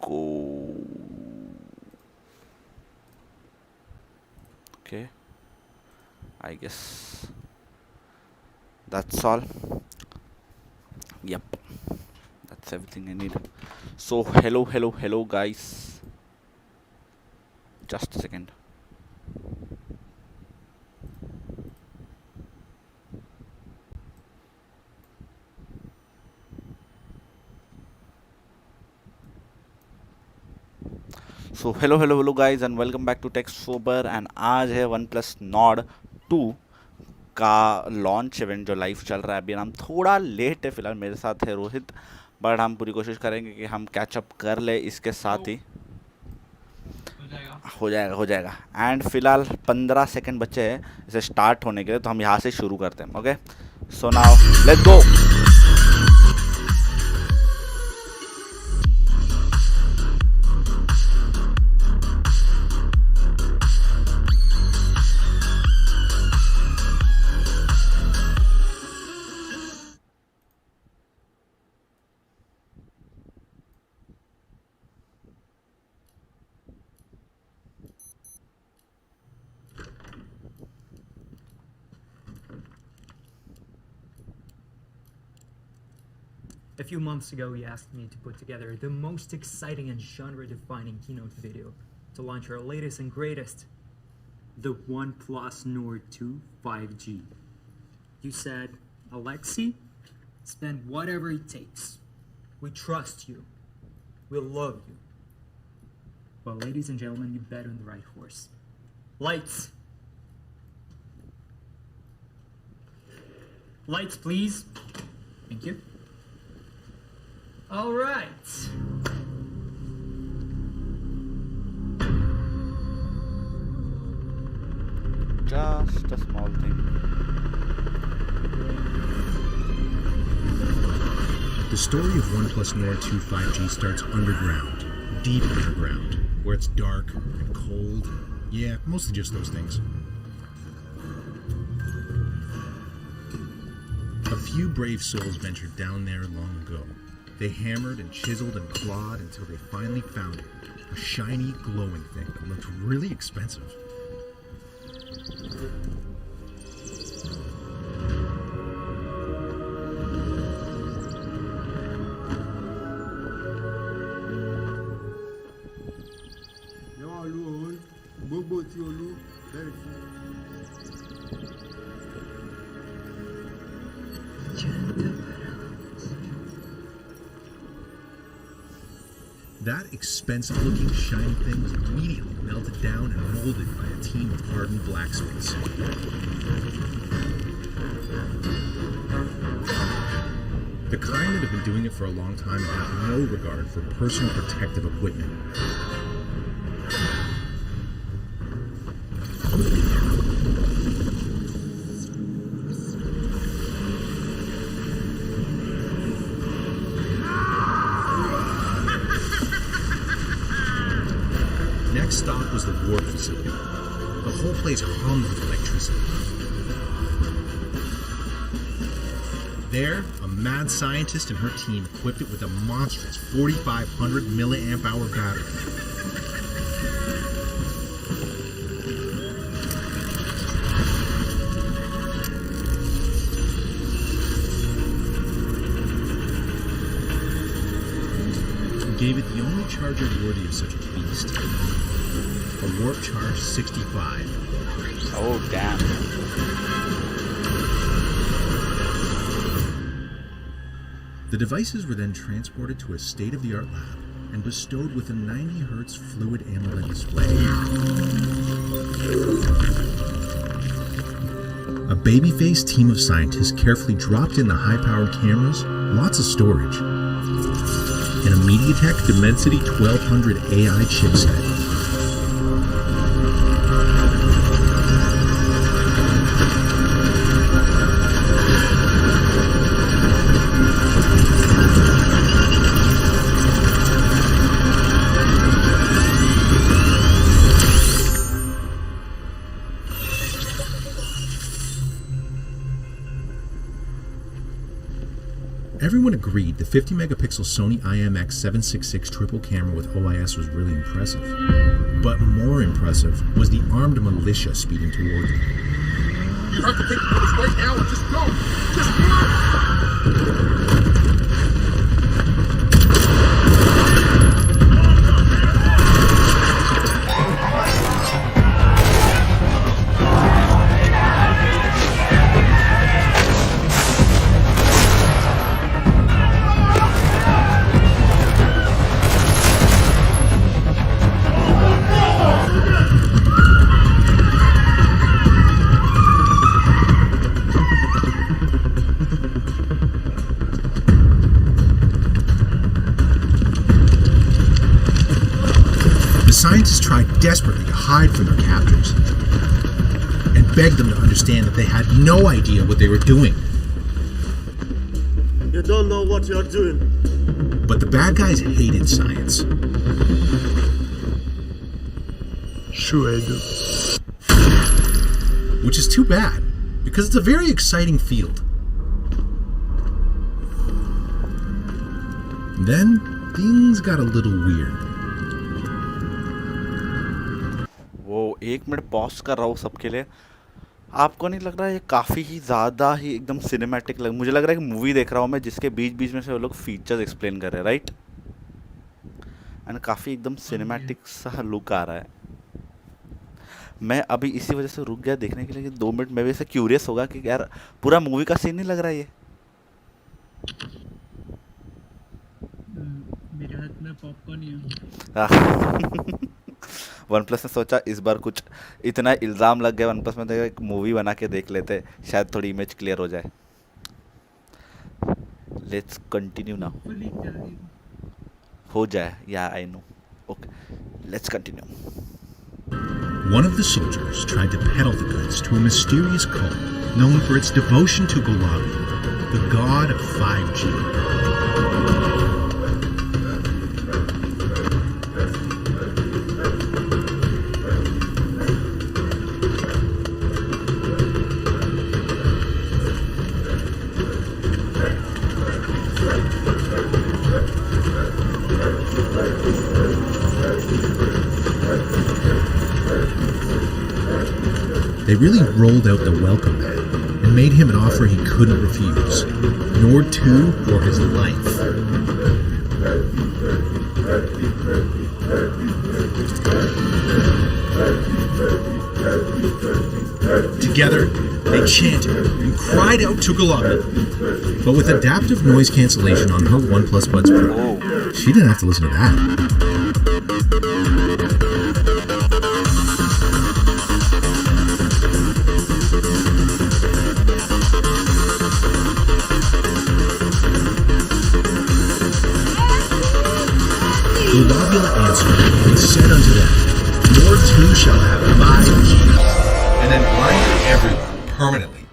go. Okay, I guess that's all. Yep, that's everything I need. So hello guys, just a second. So hello guys and welcome back to TechSober and आज है OnePlus Nord 2 का launch event जो live चल रहा है। अभी हम थोड़ा लेट है फिलहाल, मेरे साथ है रोहित, बट हम पूरी कोशिश करेंगे कि हम कैचअप कर ले इसके साथ ही। हो जाएगा एंड फिलहाल 15 सेकंड बचे हैं इसे स्टार्ट होने के लिए, तो हम यहाँ से शुरू करते हैं। Okay, so now let's go. A few months ago, you asked me to put together the most exciting and genre-defining keynote video to launch our latest and greatest, the OnePlus Nord 2 5G. You said, Alexi, spend whatever it takes. We trust you. We'll love you. Well, ladies and gentlemen, you bet on the right horse. Lights. Lights, please. Thank you. All right. Just a small thing. The story of OnePlus Nord 2 5G starts underground, deep underground, where it's dark and cold. Yeah, mostly just those things. A few brave souls ventured down there long ago. They hammered and chiseled and clawed until they finally found it. A shiny, glowing thing that looked really expensive. That expensive-looking shiny thing was immediately melted down and molded by a team of hardened blacksmiths. The kind that have been doing it for a long time and have no regard for personal protective equipment. Next stop was the warp facility. The whole place hummed with electricity. There, a mad scientist and her team equipped it with a monstrous 4,500 milliamp hour battery. Gave it the only charger worthy of such a beast. A warp charge 65. Oh damn. The devices were then transported to a state-of-the-art lab and bestowed with a 90 Hz fluid AMOLED display. A baby-faced team of scientists carefully dropped in the high-powered cameras, lots of storage, and a MediaTek Dimensity 1200 AI chipset. everyone agreed the 50 megapixel Sony IMX766 triple camera with OIS was really impressive. But more impressive was the armed militia speeding toward them. You have to take notice right now and just go! Just run! The scientists tried desperately to hide from their captors and begged them to understand that they had no idea what they were doing. You don't know what you're doing. But the bad guys hated science. Sure I do. Which is too bad, because it's a very exciting field. Then, things got a little weird. वो 1 minute pause कर रहा हूँ सबके लिए. आपको नहीं लग रहा है ये काफ़ी ही ज़्यादा ही एकदम सिनेमैटिक मुझे लग रहा है कि मूवी देख रहा हूँ मैं जिसके बीच बीच में से वो लोग फीचर्स एक्सप्लेन कर रहे हैं, राइट? एंड काफ़ी एकदम सिनेमैटिक सा लुक आ रहा है. मैं अभी इसी वजह से रुक गया देखने के लिए कि 2 मिनट मैं भी ऐसे क्यूरियस होगा कि यार पूरा मूवी का सीन नहीं लग रहा है ये. मेरे हाथ में पॉपकॉर्न है. OnePlus ने सोचा इस बार कुछ इतना इल्ज़ाम लग गया OnePlus में, देखा एक मूवी बना के देख लेते, शायद थोड़ी इमेज क्लियर हो जाए. Let's continue now. हो जाए या I know. Okay, let's continue. One of the soldiers tried to peddle the goods to a mysterious cult known for its devotion to Collab, the god of 5G. They really rolled out the welcome mat and made him an offer he couldn't refuse. Nord 2 or his life. Together, they chanted and cried out to Collab. But with adaptive noise cancellation on her OnePlus Buds Pro, she didn't have to listen to that. Globula answered and said unto them, Nord 2 shall have 5G, and then blind everyone permanently.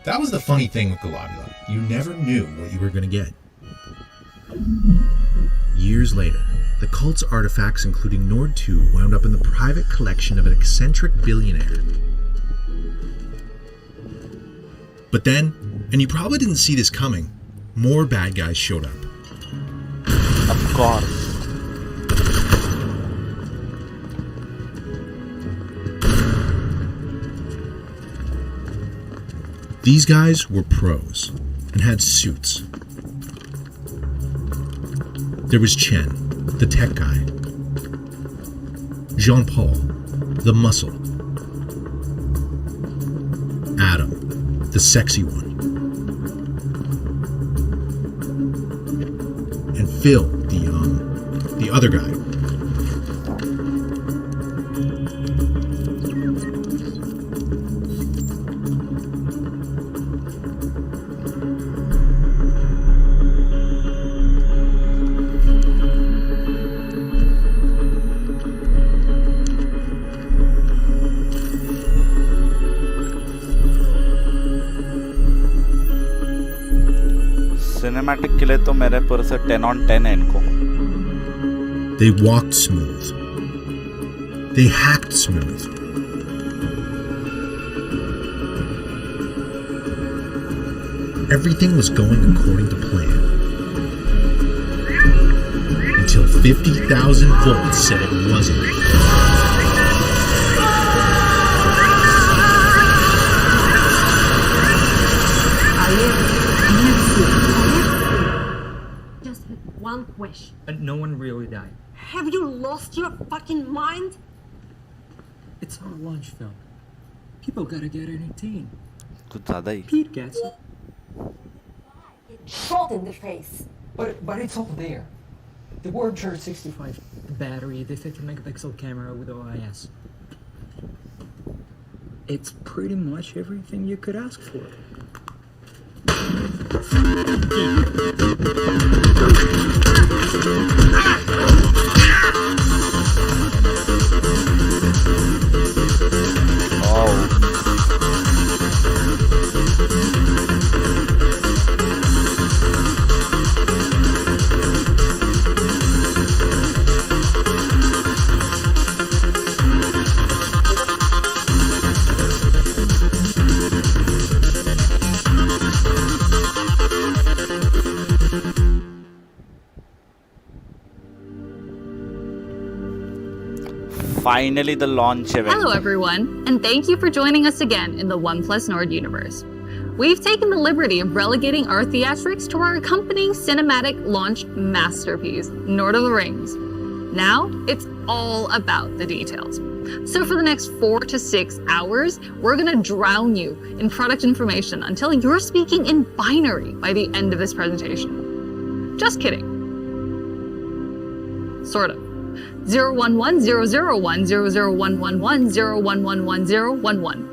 That was the funny thing with Globula. You never knew what you were going to get. Years later, the cult's artifacts, including Nord 2, wound up in the private collection of an eccentric billionaire. But then, and you probably didn't see this coming, more bad guys showed up. Of course. These guys were pros and had suits. There was Chen, the tech guy. Jean-Paul, the muscle. Adam, the sexy one. And Phil, the other guy. Cinematic के लिए तो मेरे पूरे से 10 on 10 है इनको. They walked smooth. They hacked smooth. everything was going according to plan. Until 50,000 volts said it wasn't. Just one question. And no one really died. Have you lost your fucking mind? It's our launch film. People gotta get entertained. कुछ ज़्यादा ही Pete gets it. Shot in the face. But it's all there. The word chart 65, the battery, the 50 megapixel camera with OIS. It's pretty much everything you could ask for. Finally, the launch event. Hello everyone, and thank you for joining us again in the OnePlus Nord universe. We've taken the liberty of relegating our theatrics to our accompanying cinematic launch masterpiece, Lord of the Rings. Now, it's all about the details. So for the next 4 to 6 hours, we're gonna drown you in product information until you're speaking in binary by the end of this presentation. Just kidding. Sort of. 011 001 00111 01110 11.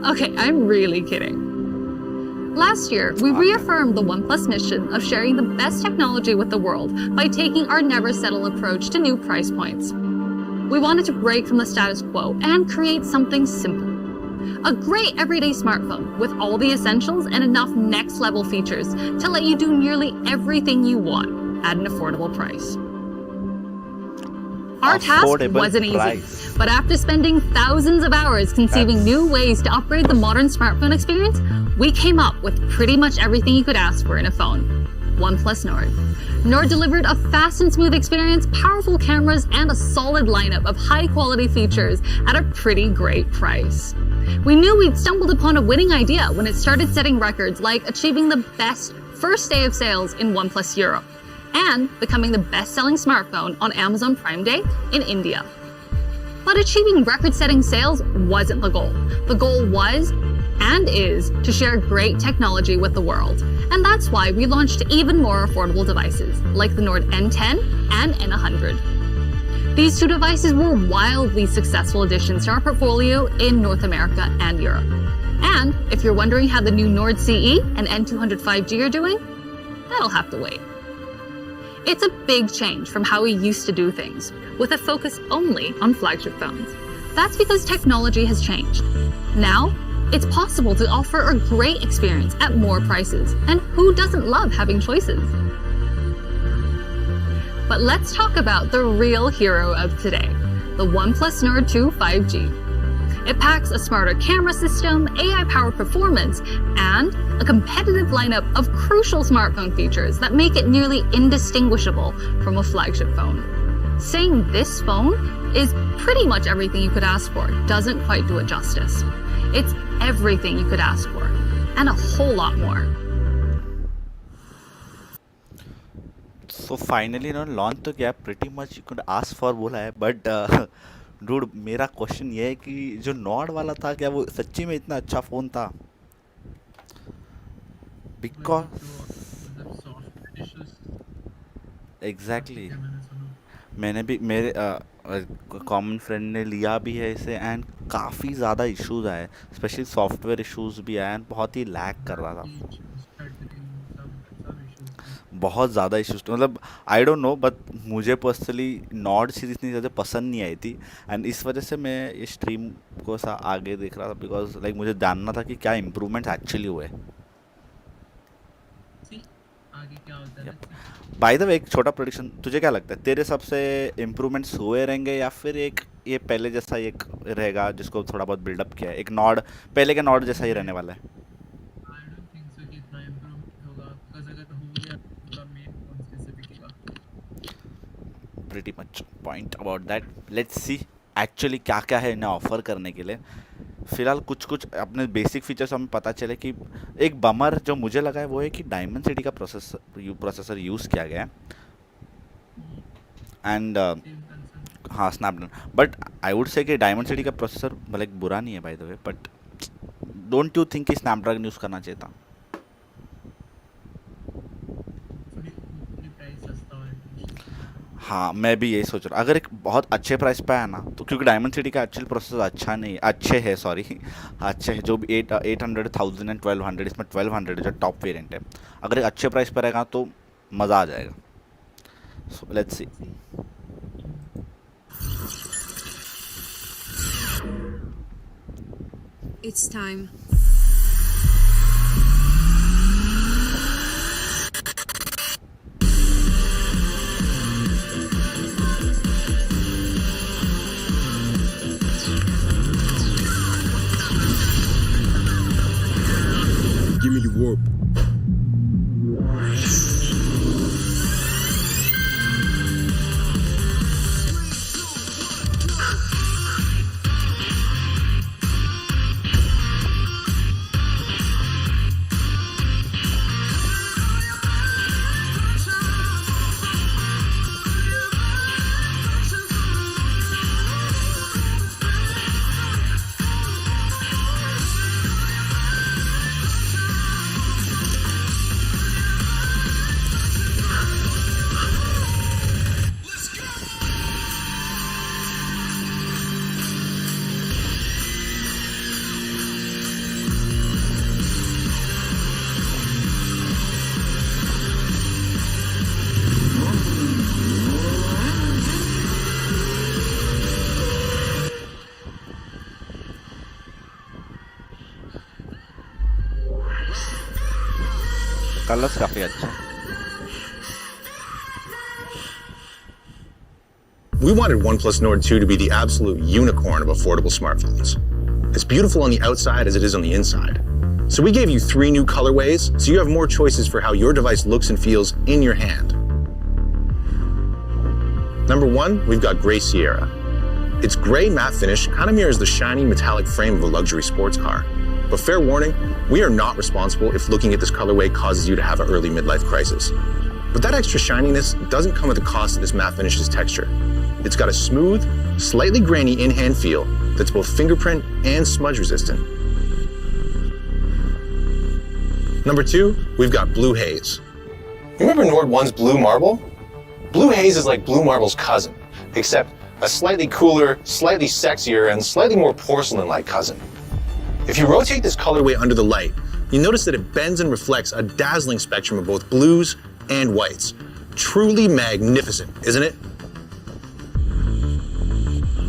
Okay, I'm really kidding. Last year, we reaffirmed the OnePlus mission of sharing the best technology with the world by taking our never settle approach to new price points. We wanted to break from the status quo and create something simple. A great everyday smartphone with all the essentials and enough next level features to let you do nearly everything you want at an affordable price. Our task wasn't easy, but after spending thousands of hours conceiving new ways to upgrade the modern smartphone experience, we came up with pretty much everything you could ask for in a phone. OnePlus Nord. Nord delivered a fast and smooth experience, powerful cameras, and a solid lineup of high-quality features at a pretty great price. We knew we'd stumbled upon a winning idea when it started setting records like achieving the best first day of sales in OnePlus Europe, and becoming the best-selling smartphone on Amazon Prime Day in India. But achieving record-setting sales wasn't the goal. The goal was, and is, to share great technology with the world. And that's why we launched even more affordable devices, like the Nord N10 and N100. These two devices were wildly successful additions to our portfolio in North America and Europe. And if you're wondering how the new Nord CE and N200 5G are doing, that'll have to wait. It's a big change from how we used to do things, with a focus only on flagship phones. That's because technology has changed. Now, it's possible to offer a great experience at more prices, and who doesn't love having choices? But let's talk about the real hero of today, the OnePlus Nord 2 5G. It packs a smarter camera system, AI-powered performance, and a competitive lineup of crucial smartphone features that make it nearly indistinguishable from a flagship phone. Saying this phone is pretty much everything you could ask for doesn't quite do it justice. It's everything you could ask for, and a whole lot more. So finally, launch तो क्या pretty much you could ask for बोला है, but dude, मेरा question ये है कि जो Nord वाला था क्या वो सच्ची में इतना अच्छा फ़ोन था? Because exactly, मैंने भी मेरे कॉमन फ्रेंड ने लिया भी है इसे एंड काफ़ी ज़्यादा इश्यूज आए, स्पेशली सॉफ्टवेयर इश्यूज भी आए एंड बहुत ही लैग कर रहा था, बहुत ज़्यादा इश्यूज. मतलब आई डोंट नो, बट मुझे पर्सनली नॉर्ड सीरीज इतनी ज़्यादा पसंद नहीं आई थी एंड इस वजह से मैं इस स्ट्रीम को सा आगे देख रहा था, बिकॉज लाइक मुझे जानना था कि क्या इम्प्रूवमेंट्स एक्चुअली हुए. बाय द वे, एक छोटा प्रेडिक्शन, तुझे क्या लगता है तेरे हिसाब से इम्प्रूवमेंट्स हुए रहेंगे या फिर एक ये पहले जैसा एक रहेगा जिसको थोड़ा बहुत बिल्डअप किया है, एक नॉर्ड पहले के नॉर्ड जैसा ही रहने वाला है? pretty much point about that. Let's see actually क्या क्या है इन्हें ऑफर करने के लिए. फिलहाल कुछ कुछ अपने बेसिक फीचर्स हमें पता चले कि एक बमर जो मुझे लगा है वो है कि डायमेंसिटी का प्रोसेसर यूज़ किया गया है. एंड हाँ Snapdragon, but I would say कि डायमेंसिटी का प्रोसेसर भले बुरा नहीं है by the way, but don't you think कि स्नैपड्रैगन यूज़ करना चाहिए था? हाँ मैं भी यही सोच रहा हूँ. अगर एक बहुत अच्छे प्राइस पे है ना तो, क्योंकि डायमेंसिटी का एक्चुअल प्रोसेसर अच्छा नहीं अच्छे है जो भी 800 1000 एंड 1200, इसमें 1200 जो टॉप वेरिएंट है, अगर एक अच्छे प्राइस पर रहेगा तो मज़ा आ जाएगा. So let's see. It's time. Give me the warp. Colours काफ़ी अच्छा. We wanted OnePlus Nord 2 to be the absolute unicorn of affordable smartphones. It's beautiful on the outside as it is on the inside. So we gave you 3 new colorways, so you have more choices for how your device looks and feels in your hand. Number 1, we've got Gray Sierra. Its gray matte finish kind of mirrors the shiny metallic frame of a luxury sports car. But fair warning, we are not responsible if looking at this colorway causes you to have an early midlife crisis. But that extra shininess doesn't come at the cost of this matte finish's texture. It's got a smooth, slightly grainy in-hand feel that's both fingerprint and smudge resistant. Number 2, we've got Blue Haze. Remember Nord 1's Blue Marble? Blue Haze is like Blue Marble's cousin, except a slightly cooler, slightly sexier, and slightly more porcelain-like cousin. If you rotate this colorway under the light, you notice that it bends and reflects a dazzling spectrum of both blues and whites. Truly magnificent, isn't it?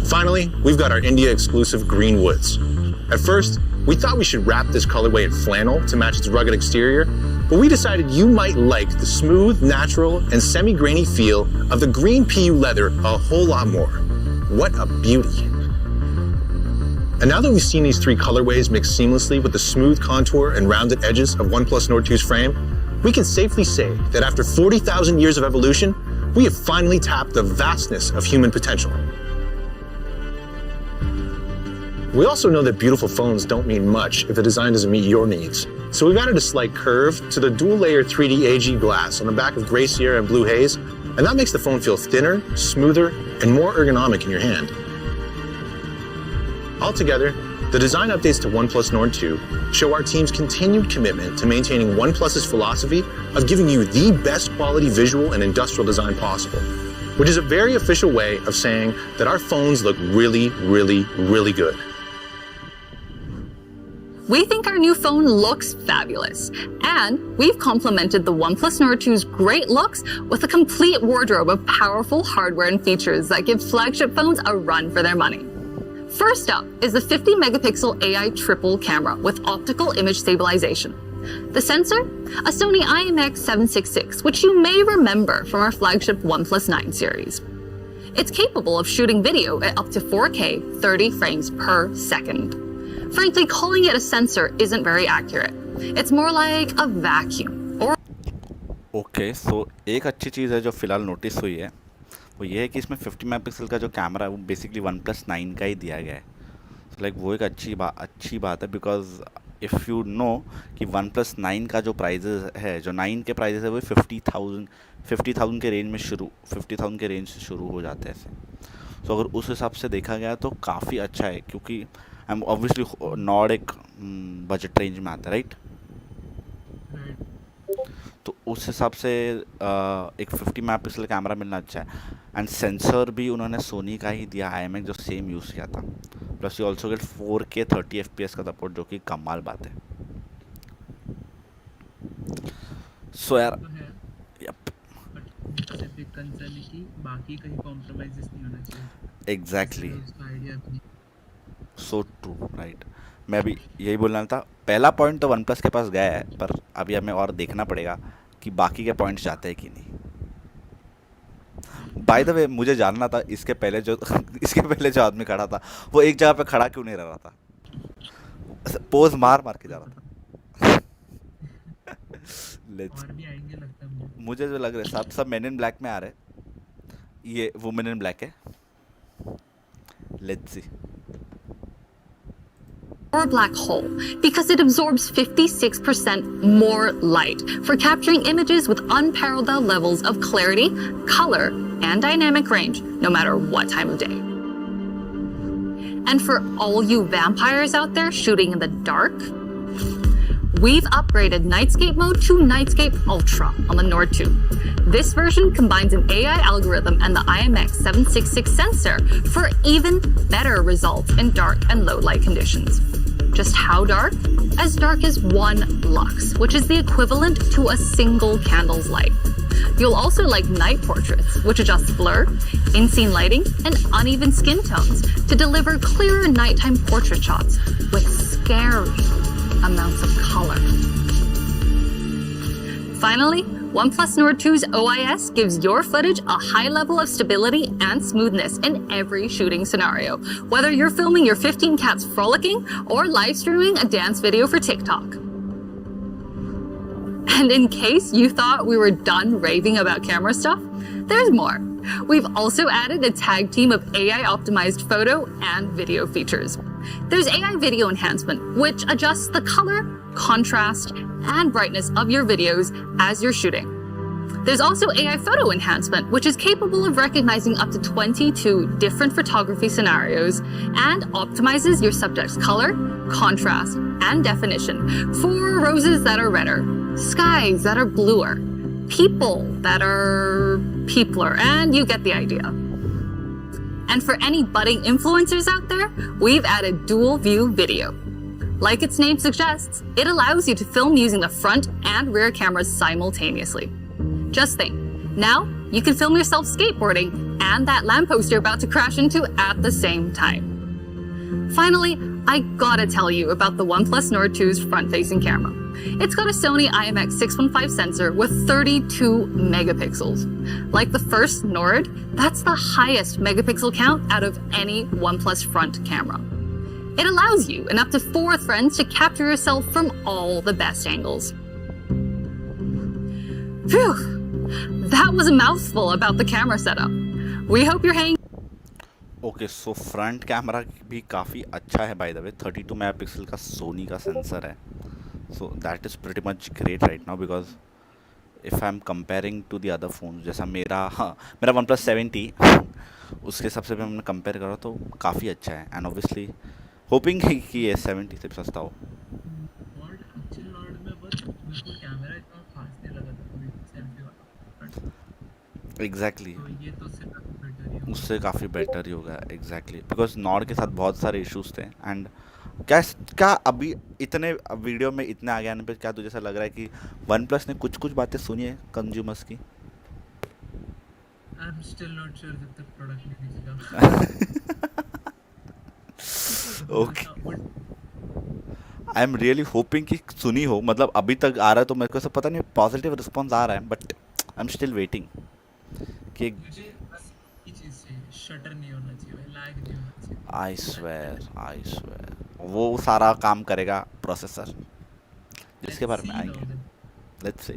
Finally, we've got our India-exclusive Green Woods. At first, we thought we should wrap this colorway in flannel to match its rugged exterior, but we decided you might like the smooth, natural, and semi-grainy feel of the green PU leather a whole lot more. What a beauty. And now that we've seen these 3 colorways mix seamlessly with the smooth contour and rounded edges of OnePlus Nord 2's frame, we can safely say that after 40,000 years of evolution, we have finally tapped the vastness of human potential. We also know that beautiful phones don't mean much if the design doesn't meet your needs. So we've added a slight curve to the dual-layer 3D AG glass on the back of Gray Sierra and Blue Haze, and that makes the phone feel thinner, smoother, and more ergonomic in your hand. Altogether, the design updates to OnePlus Nord 2 show our team's continued commitment to maintaining OnePlus's philosophy of giving you the best quality visual and industrial design possible, which is a very official way of saying that our phones look really, really, really good. We think our new phone looks fabulous, and we've complemented the OnePlus Nord 2's great looks with a complete wardrobe of powerful hardware and features that give flagship phones a run for their money. First up is the 50-megapixel AI triple camera with optical image stabilization. The sensor? A Sony IMX766, which you may remember from our flagship OnePlus 9 series. It's capable of shooting video at up to 4K 30 frames per second. Frankly, calling it a sensor isn't very accurate. It's more like a vacuum. Okay, so एक अच्छी चीज़ है जो फिलहाल notice हुई है वो ये है कि इसमें 50 मेगापिक्सल का जो कैमरा है वो बेसिकली वन प्लस 9 का ही दिया गया है। लाइक वो एक अच्छी बात है, बिकॉज इफ़ यू नो कि वन प्लस 9 का जो प्राइजेस है, जो 9 के प्राइजेस है वो 50,000 के रेंज में 50,000 के रेंज से शुरू हो जाते हैं ऐसे। सो अगर उस हिसाब से देखा गया तो काफ़ी अच्छा है, क्योंकि आई एम ऑब्वियसली नॉर्ड एक बजट रेंज में आता है, राइट? तो उस हिसाब से एक 50 मेगापिक्सल कैमरा मिलना अच्छा है। एंड सेंसर भी उन्होंने सोनी का ही दिया, IMX जो सेम यूज़ किया था। Plus you also get 4K 30 FPS का सपोर्ट, जो कि कमाल बात है। सो यार तो है, यप, बट सबसे बिग कंसर्न है कि बाकी कहीं कॉम्प्रोमाइजेस नहीं होना चाहिए। एग्जैक्टली, उसका आइडिया भी सो ट्रू, राइट। मैं भी यही बोलना था। पहला पॉइंट तो वन प्लस के पास गया है, पर अभी हमें और देखना पड़ेगा कि बाकी के पॉइंट्स जाते हैं कि नहीं। बाय द वे, मुझे जानना था इसके पहले जो आदमी खड़ा था वो एक जगह पे खड़ा क्यों नहीं रह रहा था, पोज मार मार के जा रहा था। Let's, और भी आएंगे लगता है मुझे। मुझे जो लग रहा है सब मेन इन ब्लैक में आ रहे हैं। ये वुमेन इन ब्लैक है। Let's see. Or a black hole because it absorbs 56% more light for capturing images with unparalleled levels of clarity, color, and dynamic range, no matter what time of day. And for all you vampires out there shooting in the dark, we've upgraded Nightscape mode to Nightscape Ultra on the Nord 2. This version combines an AI algorithm and the IMX 766 sensor for even better results in dark and low light conditions. Just how dark? As dark as 1 lux, which is the equivalent to a single candle's light. You'll also like night portraits, which adjusts blur, in-scene lighting, and uneven skin tones to deliver clearer nighttime portrait shots with scary amounts of color. Finally, OnePlus Nord 2's OIS gives your footage a high level of stability and smoothness in every shooting scenario, whether you're filming your 15 cats frolicking or live streaming a dance video for TikTok. And in case you thought we were done raving about camera stuff, there's more. We've also added a tag team of AI-optimized photo and video features. There's AI video enhancement, which adjusts the color, contrast, and brightness of your videos as you're shooting. There's also AI photo enhancement, which is capable of recognizing up to 22 different photography scenarios and optimizes your subject's color, contrast, and definition for roses that are redder, skies that are bluer, people that are peopler, and you get the idea. And for any budding influencers out there, we've added dual view video. Like its name suggests, it allows you to film using the front and rear cameras simultaneously. Just think, now you can film yourself skateboarding and that lamppost you're about to crash into at the same time. Finally, I gotta tell you about the OnePlus Nord 2's front-facing camera. It's got a Sony IMX 615 sensor with 32 megapixels. Like the first Nord, that's the highest megapixel count out of any OnePlus front camera. It allows you and up to 4 friends to capture yourself from all the best angles. Phew! That was a mouthful about the camera setup. We hope you're hanging. Okay, so front camera भी काफ़ी अच्छा है by the way. 32 megapixel का सोनी का sensor है, so that is pretty much great right now, because if I am comparing to the other phone, जैसा मेरा one plus 70 उसके हिसाब से भी हमने कंपेयर करा तो काफ़ी अच्छा है। एंड ऑब्वियसली होपिंग है कि ये 70 से भी सस्ता हो। नॉर्ड एक्चुअल नॉर्ड में बस मेरे को कैमरा इतना खास नहीं लगा था अभी 70 वाला। एग्जैक्टली, तो ये तो उससे काफी बेटर ही उससे काफ़ी बेटर ही होगा। एग्जैक्टली, बिकॉज नॉर्ड के साथ बहुत सारे इश्यूज थे। एंड क्या अभी इतने वीडियो में इतने आगे आने पे क्या तुझे ऐसा लग रहा है कि वन प्लस ने कुछ बातें सुनी है कंज्यूमर्स की? I am still not sure जब तक प्रोडक्ट नहीं निकलेगा। Okay, I am really hoping कि सुनी हो। मतलब अभी तक आ रहा है तो मेरे को सब पता नहीं, पॉजिटिव रिस्पॉन्स आ रहा है, but I am still waiting कि मुझे बस ये चीज़ चाहिए, शटर नहीं होना चाहिए, लैग नहीं होना चाहिए। आई स्वेयर वो सारा काम करेगा प्रोसेसर, जिसके बारे में आएंगे। Let's see.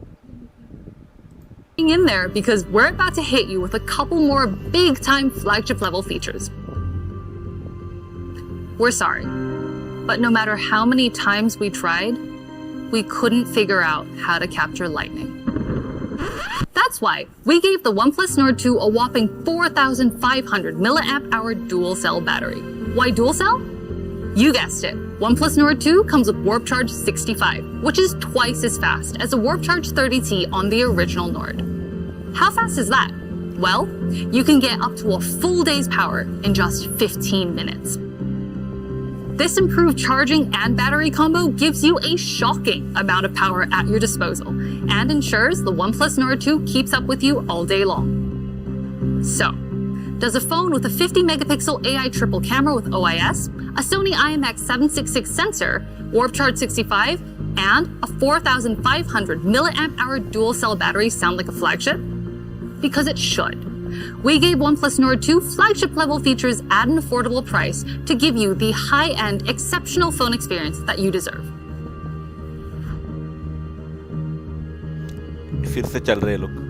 hang in there because we're about to hit you with a couple more big time flagship level features. We're sorry, but no matter how many times we tried, we couldn't figure out how to capture lightning. That's why we gave the OnePlus Nord 2 a whopping 4,500 milliamp hour dual cell battery. Why dual cell? You guessed it. OnePlus Nord 2 comes with Warp Charge 65, which is twice as fast as the Warp Charge 30T on the original Nord. How fast is that? Well, you can get up to a full day's power in just 15 minutes. This improved charging and battery combo gives you a shocking amount of power at your disposal and ensures the OnePlus Nord 2 keeps up with you all day long. So, does a phone with a 50 megapixel AI triple camera with OIS, a Sony IMX766 sensor, Warp Charge 65, and a 4,500 milliamp hour dual cell battery sound like a flagship? Because it should. We gave OnePlus Nord 2 flagship level features at an affordable price to give you the high-end, exceptional phone experience that you deserve. फिर से चल रहे हैं लोग.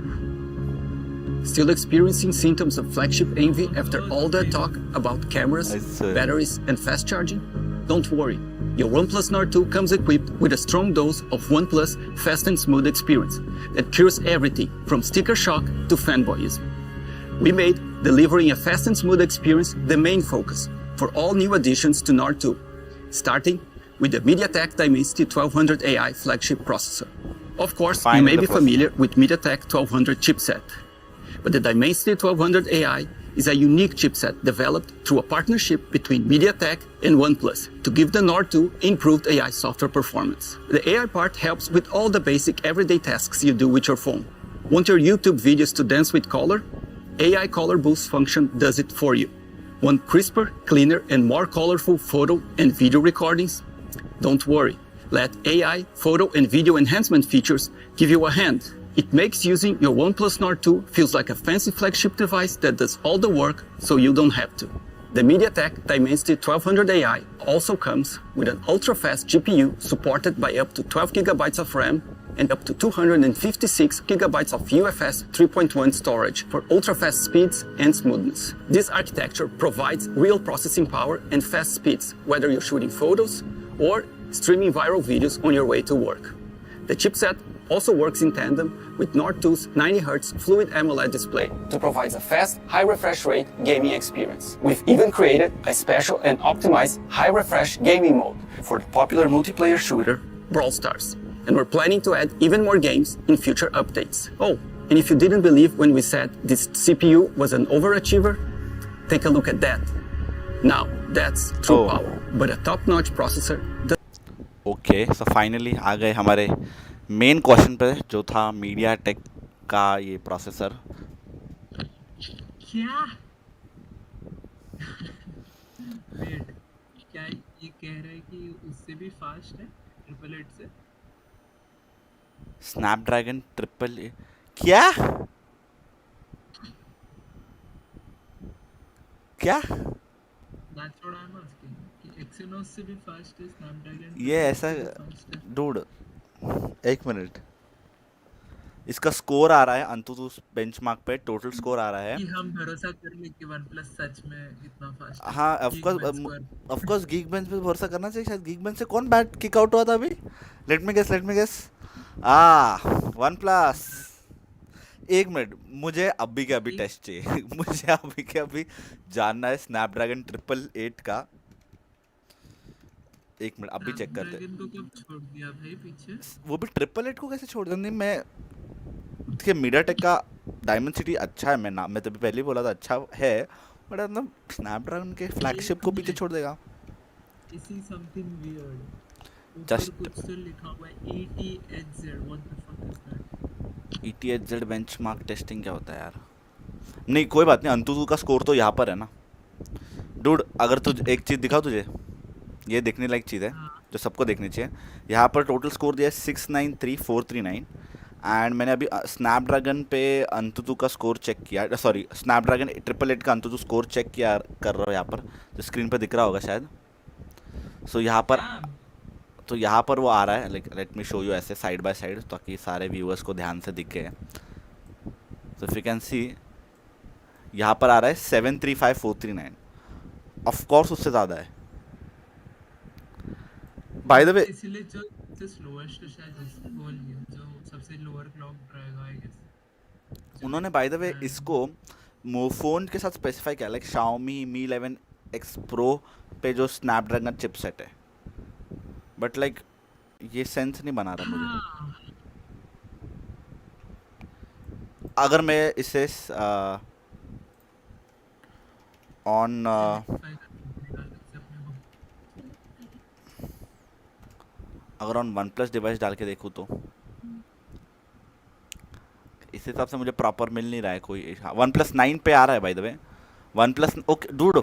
Still experiencing symptoms of flagship envy after all that talk about cameras, batteries, and fast charging? Don't worry. Your OnePlus Nord 2 comes equipped with a strong dose of OnePlus fast and smooth experience that cures everything from sticker shock to fanboyism. We made delivering a fast and smooth experience the main focus for all new additions to Nord 2, starting with the MediaTek Dimensity 1200 AI flagship processor. Of course, you may be familiar with MediaTek 1200 chipset, but the Dimensity 1200 AI is a unique chipset developed through a partnership between MediaTek and OnePlus to give the Nord 2 improved AI software performance. The AI part helps with all the basic everyday tasks you do with your phone. Want your YouTube videos to dance with color? AI Color Boost function does it for you. Want crisper, cleaner, and more colorful photo and video recordings? Don't worry. Let AI photo and video enhancement features give you a hand. It makes using your OnePlus Nord 2 feels like a fancy flagship device that does all the work so you don't have to. The MediaTek Dimensity 1200 AI also comes with an ultra-fast GPU supported by up to 12 gigabytes of RAM and up to 256 gigabytes of UFS 3.1 storage for ultra-fast speeds and smoothness. This architecture provides real processing power and fast speeds, whether you're shooting photos or streaming viral videos on your way to work. The chipset also works in tandem with Nord 2's 90Hz Fluid AMOLED display to provide a fast, high refresh rate gaming experience. We've even created a special and optimized high refresh gaming mode for the popular multiplayer shooter Brawl Stars. And we're planning to add even more games in future updates. Oh, and if you didn't believe when we said this CPU was an overachiever, take a look at that. Now, that's true power, but a top-notch processor. Okay so finally आ गए हमारे main question पे जो था MediaTek का ये processor. क्या wait क्या ये कह रहा है कि उससे भी फास्ट है ट्रिपल एट से? स्नैपड्रैगन ट्रिपल क्या क्या That's what I'm asking. कि Exynos से भी फास्ट है स्नैपड्रैगन? ये ऐसा डूड एक मिनट इसका स्कोर आ रहा है अंतुतु बेंचमार्क पे टोटल स्कोर आ रहा है कि हम भरोसा कर ले कि OnePlus सच में इतना फास्ट है. हाँ ऑफ कोर्स गीकबेंच पे भरोसा करना चाहिए. शायद गीकबेंच से कौन बैट किक आउट हुआ था अभी? Let me guess OnePlus. एक मिनट मुझे अभी के अभी टेस्ट चाहिए. मुझे अभी के अभी जानना है स्नैपड्रैगन 888 का. एक मिनट अभी चेक करते हैं. को कब छोड़ दिया भाई पीछे? वो भी 888 को कैसे छोड़ दिया? नहीं मैं देखिए मीडियाटेक का डायमेंसिटी अच्छा है. मैं तभी पहले ही बोला था अच्छा है, बट मतलब स्नैपड्रैगन के फ्लैगशिप को पीछे छोड़ देगा. इसी समथिंग वियर्ड जस्ट कुछ तो लिखा हुआ है ETHZ. What the fuck is that? ETHZ benchmark testing क्या होता है यार? नहीं कोई बात नहीं. अंतुतु का स्कोर तो यहाँ पर है ना डूड. अगर तुझे एक चीज़ दिखाओ, तुझे ये देखने लायक चीज़ है जो सबको देखनी चाहिए. यहाँ पर टोटल स्कोर दिया है 693439 एंड मैंने अभी स्नैपड्रैगन पे अंतुतु का स्कोर चेक किया. सॉरी स्नैपड्रैगन 888 का अंतुतु स्कोर चेक किया कर रहा हूँ यहाँ पर जो स्क्रीन पर दिख रहा होगा शायद. सो यहाँ पर वो आ रहा है. Like let me show you ऐसे साइड बाय साइड ताकि सारे व्यूअर्स को ध्यान से दिखे. So if you can see, यहाँ पर आ रहा है 735,439. Of course उससे ज़्यादा है. By the way, इसलिए जो स्लोएस्ट शायद वो लिया जो सबसे लोअर क्लॉक रहेगा आई गेस. उन्होंने बाय द वे इसको फ़ोन के साथ स्पेसिफाई किया, like Xiaomi Mi 11X Pro पे जो स्नैपड्रैगन चिपसेट है, बट लाइक ये सेंस नहीं बना रहा मुझे. अगर मैं इसे ऑन अगर ऑन वन प्लस डिवाइस डाल के देखूँ तो इस हिसाब से मुझे प्रॉपर मिल नहीं रहा है कोई. वन प्लस 9 पे आ रहा है by the way. One plus okay dude,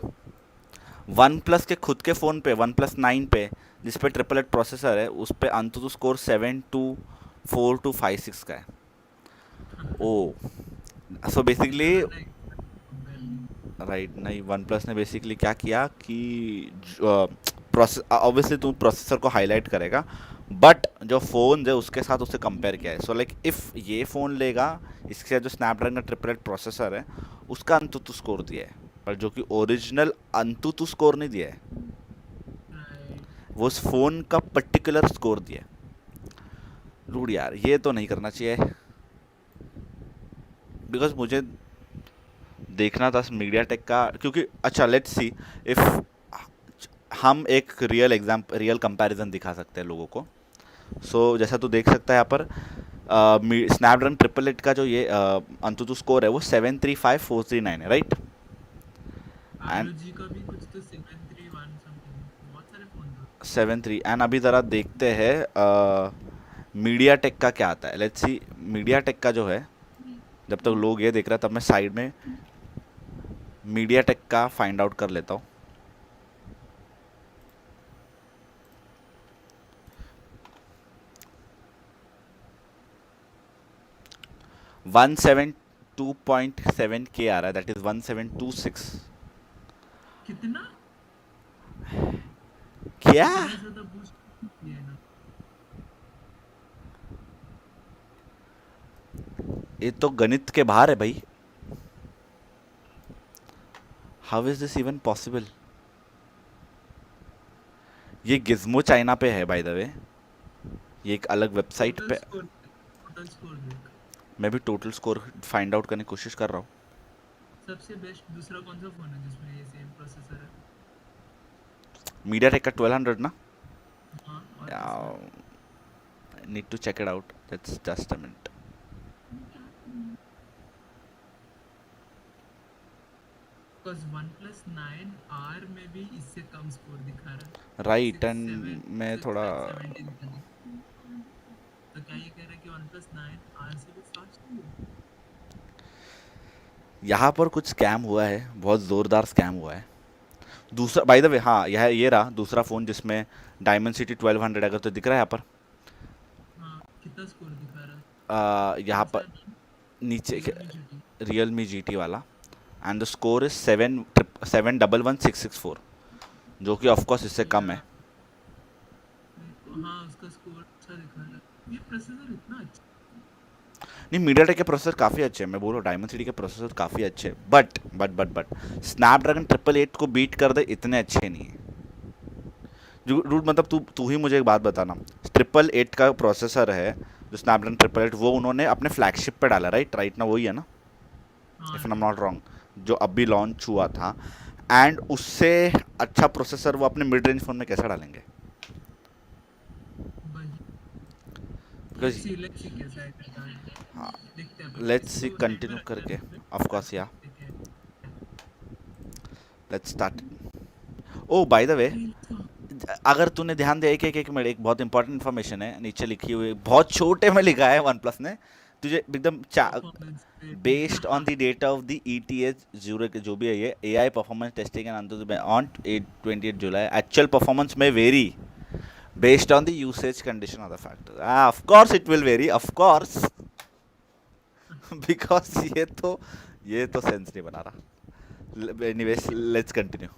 one plus के खुद के फ़ोन पे वन प्लस 9 पे जिस पे 888 प्रोसेसर है उस पे अंतुतु स्कोर 724,256 का है. ओ सो बेसिकली राइट. नहीं, वन प्लस ने बेसिकली क्या किया कि प्रोसेस ऑब्वियसली तू प्रोसेसर को हाईलाइट करेगा, बट जो फ़ोन है उसके साथ उसे कंपेयर किया है. सो लाइक इफ़ ये फ़ोन लेगा, इसके साथ जो स्नैपड्रैगन का 888 प्रोसेसर है उसका अंतुतु स्कोर दिया है, पर जो कि ओरिजिनल अंतुतु स्कोर नहीं दिया है, वो उस फ़ोन का पर्टिकुलर स्कोर दिया है. रूड यार, ये तो नहीं करना चाहिए, बिकॉज मुझे देखना था मीडिया टेक का. क्योंकि अच्छा लेट्स सी इफ़ हम एक रियल कंपैरिजन दिखा सकते हैं लोगों को. सो जैसा तू देख सकता है यहाँ पर स्नैपड्रैगन 888 का जो ये अंतुतु स्कोर है वो 735,439 है, राइट. एंड 73 एंड अभी ज़रा देखते हैं मीडिया टेक का क्या आता है. लेट्स सी मीडिया टेक का जो है, जब तक लोग ये देख रहे हैं तब मैं साइड में मीडिया टेक का फाइंड आउट कर लेता हूँ. $172.7K आ रहा है, दैट इज 1726. कितना क्या ये तो गणित के बाहर है भाई. How is this even possible. ये गिज़्मो चाइना पे है बाय द वे, ये एक अलग वेबसाइट पे. मैं भी टोटल स्कोर फाइंड आउट करने की कोशिश कर रहा हूँ. सबसे बेस्ट दूसरा कौन सा फोन है जिसमें ये सेम प्रोसेसर है? मीडिया टेक का 1200 ना. हाँ, need to check it out. Let's just a minute. Because OnePlus 9R में भी इससे कम स्कोर दिखा रहा है. राइट. एंड मैं थोड़ा तो क्या ये कह रहा है कि OnePlus 9R से भी फास्ट है? यहाँ पर कुछ स्कैम हुआ है, बहुत ज़ोरदार स्कैम हुआ है. दूसरा बाय द वे, हाँ यह ये रहा दूसरा फ़ोन जिसमें डायमेंसिटी 1200 अगर तो दिख रहा है यहाँ पर. हाँ, कितना स्कोर दिखा रहा है? यहाँ पर नीचे Realme GT वाला, एंड द स्कोर इज 711,664, जो कि ऑफकोर्स इससे कम है. हाँ, उसका स्कोर अच्छा दिखा रहा है. ये प्रोसेसर इतना अच्छा नहीं, मीडियाटेक के प्रोसेसर काफ़ी अच्छे हैं. मैं बोल रहा हूँ डायमेंसिटी के प्रोसेसर काफ़ी अच्छे हैं, बट स्नैपड्रैगन 888 को बीट कर दे इतने अच्छे नहीं है. रूट मतलब तू ही मुझे एक बात बताना. 888 का प्रोसेसर है जो स्नैपड्रैगन 888, वो उन्होंने अपने फ्लैगशिप पे डाला, राइट ना, वही है ना, if I am not wrong, जो अभी लॉन्च हुआ था. एंड उससे अच्छा प्रोसेसर वो अपने मिड रेंज फ़ोन में कैसे डालेंगे? लेट्स सी कंटिन्यू करके ऑफ कोर्स या let's start. Oh by the way, अगर तूने ध्यान दिया एक मिनट, एक बहुत इंपॉर्टेंट इन्फॉर्मेशन है नीचे लिखी हुई, बहुत छोटे में लिखा है वन प्लस ने तुझे एकदम based on the data of the ETH 0 के जो भी है ये AI performance testing and on 28 July. Actual performance में very based on the usage condition of the factor. Of course it will vary, of course, because ये तो sense नहीं बना रहा. Anyways, let's continue.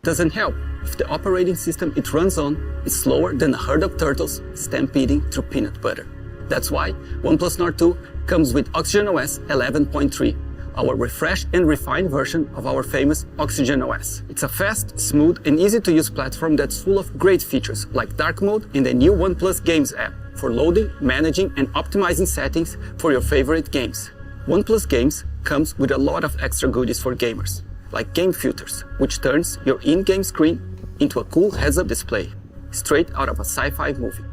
Doesn't help if the operating system it runs on is slower than a herd of turtles stampeding through peanut butter. That's why OnePlus Nord 2 comes with OxygenOS 11.3, our refreshed and refined version of our famous OxygenOS. It's a fast, smooth, and easy-to-use platform that's full of great features like dark mode and the new OnePlus Games app for loading, managing, and optimizing settings for your favorite games. OnePlus Games comes with a lot of extra goodies for gamers, like game filters, which turns your in-game screen into a cool heads-up display, straight out of a sci-fi movie.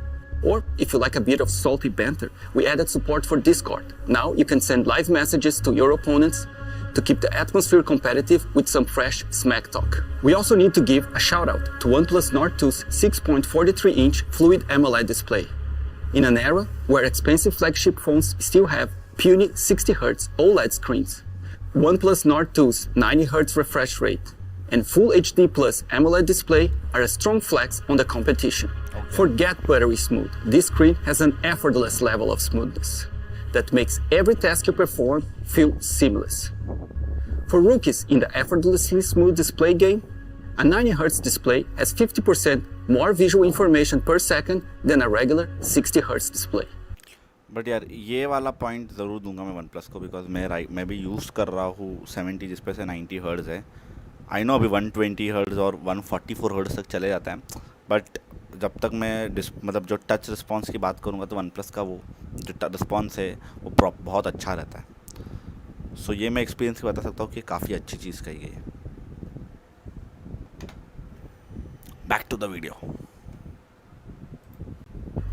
Or, if you like a bit of salty banter, we added support for Discord. Now you can send live messages to your opponents to keep the atmosphere competitive with some fresh smack talk. We also need to give a shout out to OnePlus Nord 2's 6.43-inch Fluid AMOLED display. In an era where expensive flagship phones still have puny 60Hz OLED screens, OnePlus Nord 2's 90Hz refresh rate and Full HD Plus AMOLED display are a strong flex on the competition. Forget buttery smooth. This screen has an effortless level of smoothness that makes every task you perform feel seamless. For rookies in the effortlessly smooth display game, a 90Hz display has 50% more visual information per second than a regular 60Hz display. But यार ये वाला point ज़रूर दूंगा मैं one plus को, because मैं भी use कर रहा हूँ 70 जिस पे से 90 हर्ट्ज़ है. आई नो अभी 120 हर्ट्ज़ और 144 हर्ट्ज़ तक चले जाता है, बट जब तक मैं मतलब जो टच रिस्पॉन्स की बात करूँगा तो वन प्लस का वो जो रिस्पॉन्स है वो बहुत अच्छा रहता है. सो ये मैं एक्सपीरियंस से बता सकता हूँ कि काफ़ी अच्छी चीज़ कही गई है. Back to the video.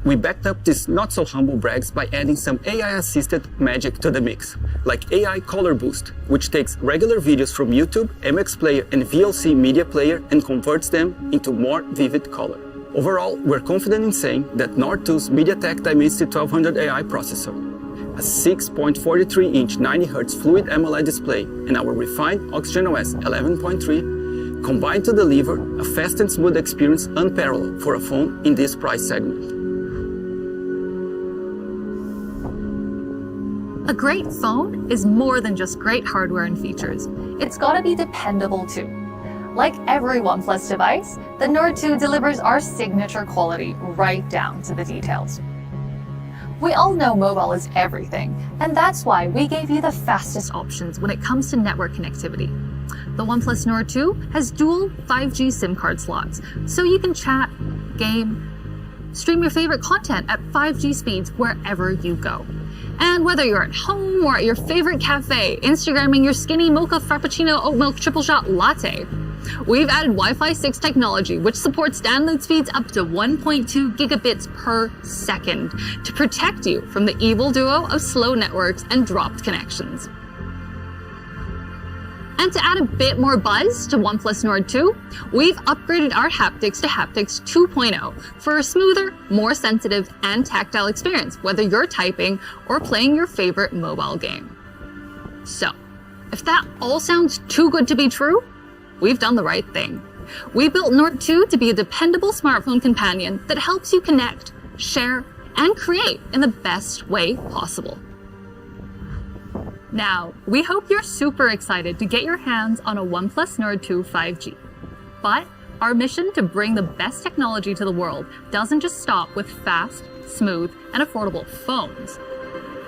We backed up these not-so-humble brags by adding some AI-assisted magic to the mix, like AI Color Boost, which takes regular videos from YouTube, MX Player, and VLC Media Player and converts them into more vivid color. Overall, we're confident in saying that Nord 2's MediaTek Dimensity 1200 AI processor, a 6.43-inch 90Hz Fluid AMOLED display, and our refined OxygenOS 11.3 combine to deliver a fast and smooth experience unparalleled for a phone in this price segment. A great phone is more than just great hardware and features. It's gotta be dependable too. Like every OnePlus device, the Nord 2 delivers our signature quality right down to the details. We all know mobile is everything, and that's why we gave you the fastest Options when it comes to network connectivity. The OnePlus Nord 2 has dual 5G SIM card slots, so you can chat, game, stream your favorite content at 5G speeds wherever you go. And whether you're at home or at your favorite cafe, Instagramming your skinny mocha frappuccino oat milk triple shot latte, we've added Wi-Fi 6 technology, which supports download speeds up to 1.2 gigabits per second to protect you from the evil duo of slow networks and dropped connections. And to add a bit more buzz to OnePlus Nord 2, we've upgraded our haptics to haptics 2.0 for a smoother, more sensitive, and tactile experience, whether you're typing or playing your favorite mobile game. So, if that all sounds too good to be true, we've done the right thing. We built Nord 2 to be a dependable smartphone companion that helps you connect, share, and create in the best way possible. Now, we hope you're super excited to get your hands on a OnePlus Nord 2 5G. But our mission to bring the best technology to the world doesn't just stop with fast, smooth, and affordable phones.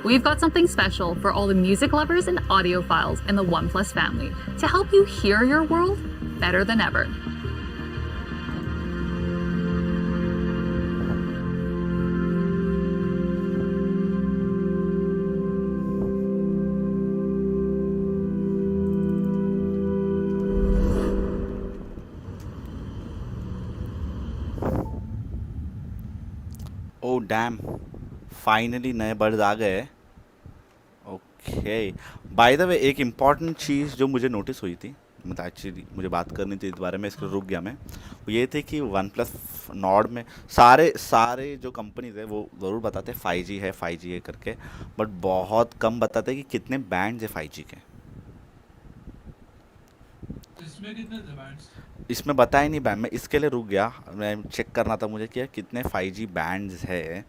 We've got something special for all the music lovers and audiophiles in the OnePlus family to help you hear your world better than ever. Oh damn, finally नए buds आ गए. Okay, bye the वे एक important चीज़ जो मुझे notice हुई थी, मतलब actually मुझे बात करनी थी इस बारे में, इसके रुक गया मैं, वो ये थे कि वन प्लस नॉर्ड में सारे जो कंपनीज है वो ज़रूर बताते 5G है करके, बट बहुत कम बताते हैं कि कितने बैंड्स है 5G के. इसमें कितने थे बैंड्स? इसमें बताया नहीं बैंड, मैं इसके लिए रुक गया, मैं चेक करना था मुझे कि कितने 5G बैंड्स है,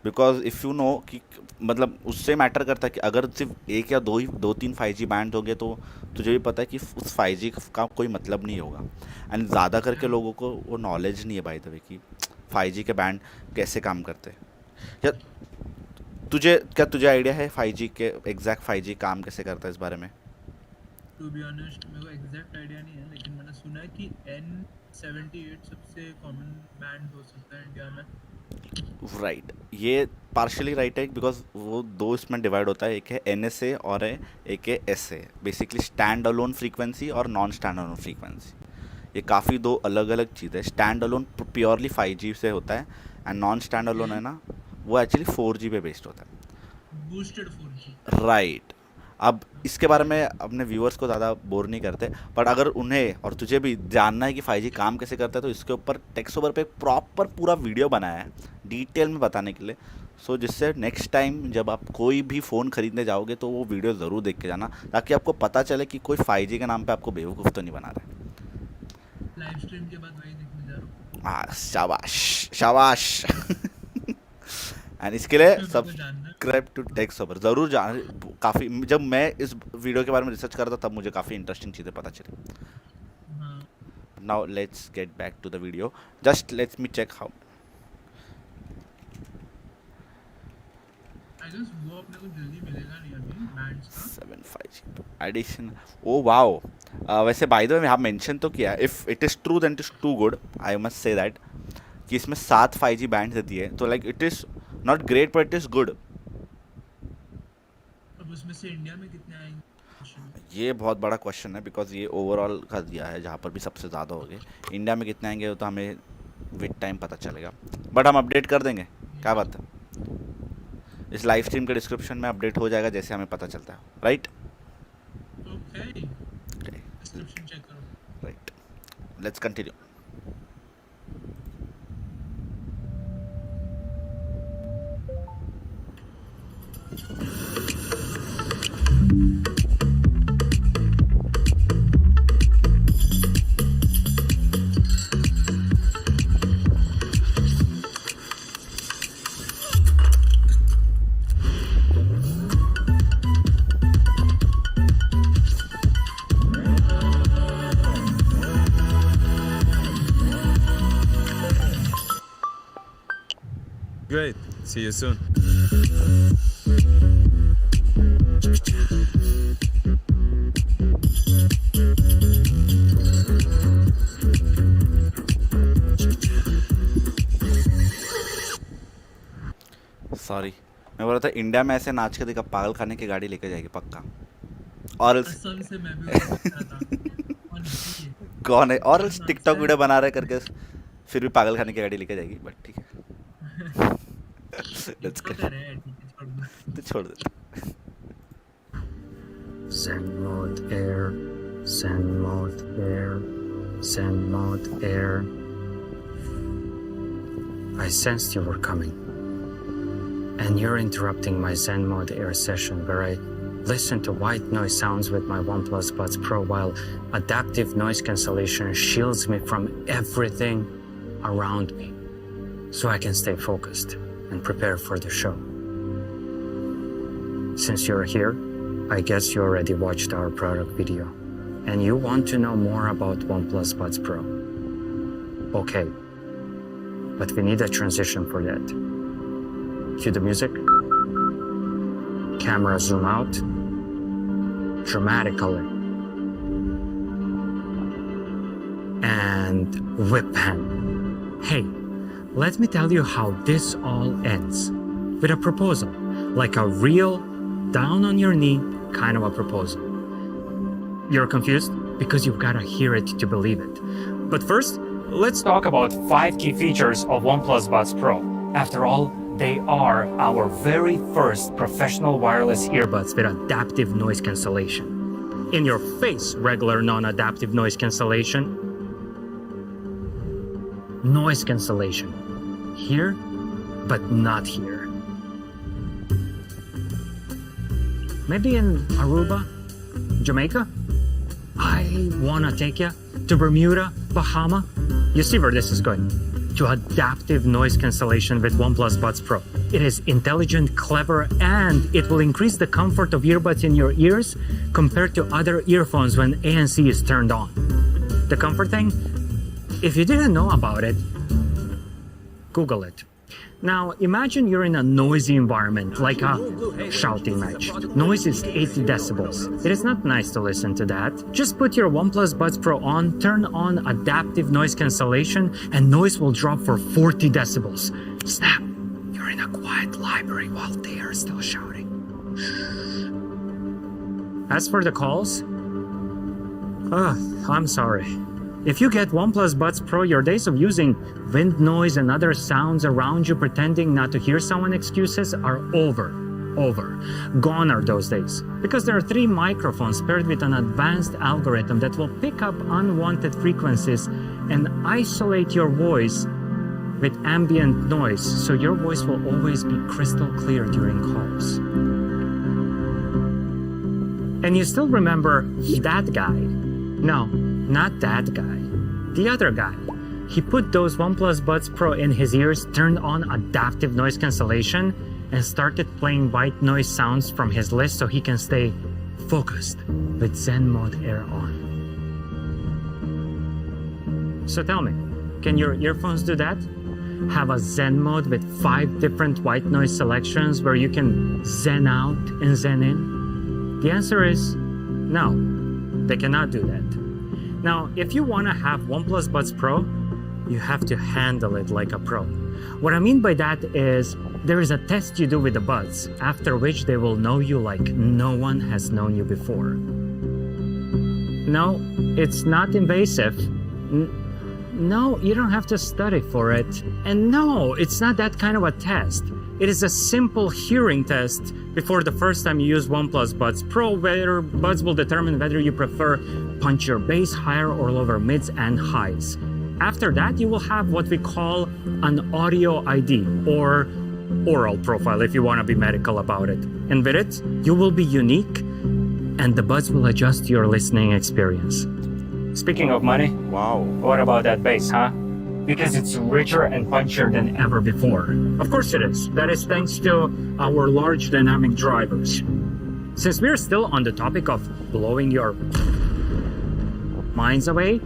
बिकॉज इफ़ यू नो कि मतलब उससे मैटर करता है कि अगर सिर्फ एक या दो तीन 5G बैंड हो गए तो तुझे भी पता है कि उस 5G का कोई मतलब नहीं होगा. एंड ज़्यादा करके लोगों को वो नॉलेज नहीं है बाय द वे कि 5G के बैंड कैसे काम करते हैं. या तुझे आइडिया है 5G के एग्जैक्ट 5G काम कैसे करता है इस बारे में? टू बी ऑनेस्ट मेरे को एग्जैक्ट आइडिया नहीं है, लेकिन मैंने सुना है कि N78 सबसे कॉमन बैंड हो सकता है इंडिया में। राइट, ये पार्शियली राइट है बिकॉज वो दो इसमें डिवाइड होता है, एक है NSA और एक है SA, basically stand alone frequency और नॉन स्टैंड अलोन फ्रीक्वेंसी। ये काफ़ी दो अलग अलग चीज़ है। स्टैंड अलोन प्योरली 5G से होता है एंड नॉन स्टैंड अलोन है ना, वो एक्चुअली 4G पे बेस्ड होता है। Boosted 4G। राइट। अब इसके बारे में अपने व्यूअर्स को ज़्यादा बोर नहीं करते, बट अगर उन्हें और तुझे भी जानना है कि 5G काम कैसे करता है तो इसके ऊपर टेक्सोबर पे प्रॉपर पूरा वीडियो बनाया है डिटेल में बताने के लिए। सो जिससे नेक्स्ट टाइम जब आप कोई भी फ़ोन खरीदने जाओगे तो वो वीडियो ज़रूर देख के जाना, ताकि आपको पता चले कि कोई 5G के नाम पे आपको बेवकूफ़ तो नहीं बना रहा है। लाइव स्ट्रीम के बाद वही देखने जा रहा हूँ। हाँ, शाबाश शाबाश। एंड इसके लिए सब्सक्राइब टू टेक्सोबर ज़रूर जान। काफ़ी, जब मैं इस वीडियो के बारे में रिसर्च कर रहा था तब मुझे काफ़ी इंटरेस्टिंग चीज़ें पता चली। Now let's get back to the video, just let's me check how. I guess वो अपने को जल्दी मिलेगा नहीं अभी बैंड्स का 7 5G एडिशन। ओ वाओ, वैसे बाय द वे आप मेंशन तो किया, if it is true then it is too good, I must say that, कि इसमें 7 5G बैंड्स देती है, तो like it is not great but it is good. अब उसमें से इंडिया में कितने आएंगे ये बहुत बड़ा क्वेश्चन है, बिकॉज ये ओवरऑल का दिया है जहाँ पर भी सबसे ज़्यादा हो गए। इंडिया में कितने आएंगे वो तो हमें विद टाइम पता चलेगा, बट हम अपडेट कर देंगे। क्या बात है, इस लाइव स्ट्रीम के डिस्क्रिप्शन में अपडेट हो जाएगा जैसे हमें पता चलता है। राइट, डिस्क्रिप्शन चेक करो। Right, let's continue. Great. See you soon. Sorry, मैं बोल रहा था इंडिया में ऐसे नाच के देखा पागल खाने की गाड़ी लेके जाएगी पक्का। और असम से मैं भी था। कौन है, और टिकटॉक वीडियो बना रहे करके फिर भी पागल खाने की गाड़ी लेके जाएगी, बट ठीक है। लेट्स गो, तो छोड़ दे। Send mode air, send mode air, send mode air. I sensed you were coming. And you're interrupting my Zen mode air session where I listen to white noise sounds with my OnePlus Buds Pro while adaptive noise cancellation shields me from everything around me so I can stay focused and prepare for the show. Since you're here, I guess you already watched our product video and you want to know more about OnePlus Buds Pro. Okay, but we need a transition for that. Cue the music. Camera zoom out dramatically. And whip pan. Hey, let me tell you how this all ends. With a proposal. Like a real, down on your knee kind of a proposal. You're confused? Because you've got to hear it to believe it. But first, let's talk about 5 key features of OnePlus Buds Pro. After all, they are our very first professional wireless earbuds with adaptive noise cancellation. In your face, regular non-adaptive noise cancellation. Noise cancellation. Here, but not here. Maybe in Aruba, Jamaica? I wanna take you to Bermuda, Bahama. You see where this is going. To adaptive noise cancellation with OnePlus Buds Pro. It is intelligent, clever, and it will increase the comfort of earbuds in your ears compared to other earphones when ANC is turned on. The comfort thing? If you didn't know about it, Google it. Now, imagine you're in a noisy environment, like a shouting match. Noise is 80 decibels. It is not nice to listen to that. Just put your OnePlus Buds Pro on, turn on adaptive noise cancellation, and noise will drop for 40 decibels. Snap! You're in a quiet library while they are still shouting. As for the calls, I'm sorry. If you get OnePlus Buds Pro, your days of using wind noise and other sounds around you pretending not to hear someone excuses are over. Gone are those days. Because there are 3 microphones paired with an advanced algorithm that will pick up unwanted frequencies and isolate your voice with ambient noise, so your voice will always be crystal clear during calls. And you still remember that guy? No, not that guy. The other guy. He put those OnePlus Buds Pro in his ears, turned on adaptive noise cancellation, and started playing white noise sounds from his list so he can stay focused with Zen Mode Air on. So tell me, can your earphones do that? Have a Zen mode with 5 different white noise selections where you can zen out and zen in? The answer is no, they cannot do that. Now, if you want to have OnePlus Buds Pro, you have to handle it like a pro. What I mean by that is there is a test you do with the buds, after which they will know you like no one has known you before. No, it's not invasive. No, you don't have to study for it. And no, it's not that kind of a test. It is a simple hearing test before the first time you use OnePlus Buds Pro, where buds will determine whether you prefer punch your bass higher or lower mids and highs. After that, you will have what we call an audio ID, or oral profile if you want to be medical about it. And with it, you will be unique, and the buds will adjust to your listening experience. Speaking of money, Wow. what about that bass, huh? Because it's richer and punchier than ever before. Of course it is. That is thanks to our large dynamic drivers. Since we're still on the topic of blowing your minds away,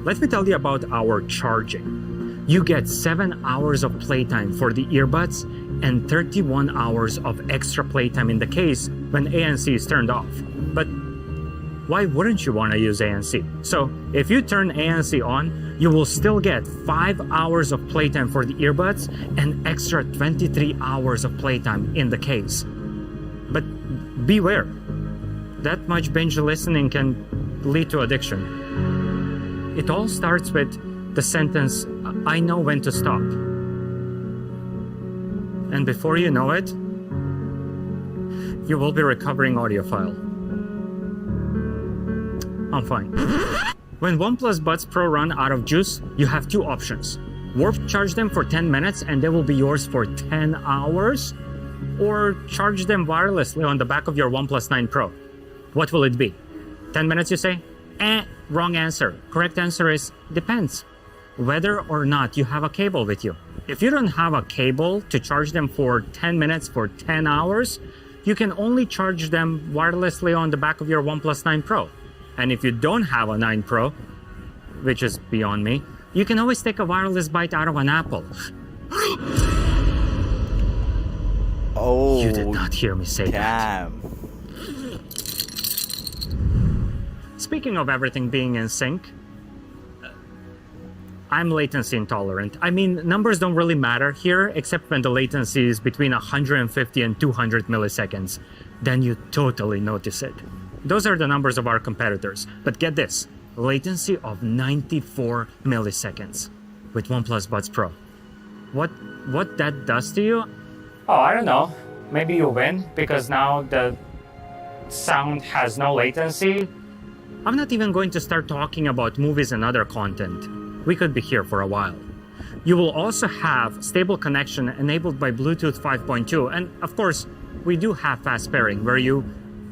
let me tell you about our charging. You get 7 hours of playtime for the earbuds and 31 hours of extra playtime in the case when ANC is turned off. But why wouldn't you want to use ANC? So if you turn ANC on, you will still get 5 hours of playtime for the earbuds and extra 23 hours of playtime in the case. But beware, that much binge listening can lead to addiction. It all starts with the sentence, "I know when to stop." And before you know it, you will be recovering audiophile. I'm fine. When OnePlus Buds Pro run out of juice, you have 2 options. Warp charge them for 10 minutes and they will be yours for 10 hours, or charge them wirelessly on the back of your OnePlus 9 Pro. What will it be? 10 minutes, you say? Wrong answer. Correct answer is depends. Whether or not you have a cable with you. If you don't have a cable to charge them for 10 minutes for 10 hours, you can only charge them wirelessly on the back of your OnePlus 9 Pro. And if you don't have a 9 Pro, which is beyond me, you can always take a wireless bite out of an apple. Oh, You did not hear me say that. damn. Speaking of everything being in sync, I'm latency intolerant. I mean, numbers don't really matter here, except when the latency is between 150 and 200 milliseconds. Then you totally notice it. Those are the numbers of our competitors. But get this, latency of 94 milliseconds with OnePlus Buds Pro. What that does to you? Oh, I don't know. Maybe you win because now the sound has no latency. I'm not even going to start talking about movies and other content. We could be here for a while. You will also have stable connection enabled by Bluetooth 5.2. And of course, we do have fast pairing where you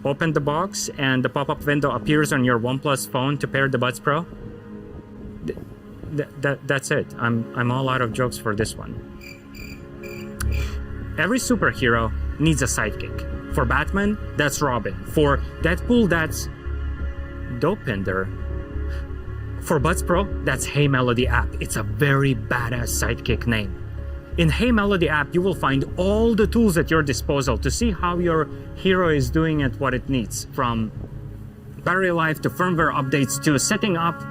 open the box and the pop-up window appears on your OnePlus phone to pair the Buds Pro. That's it. I'm all out of jokes for this one. Every superhero needs a sidekick. For Batman, that's Robin. For Deadpool, that's Dopinder. For Buds Pro, that's Hey Melody app. It's a very badass sidekick name. In Hey Melody app, you will find all the tools at your disposal to see how your hero is doing at what it needs, from battery life to firmware updates to setting up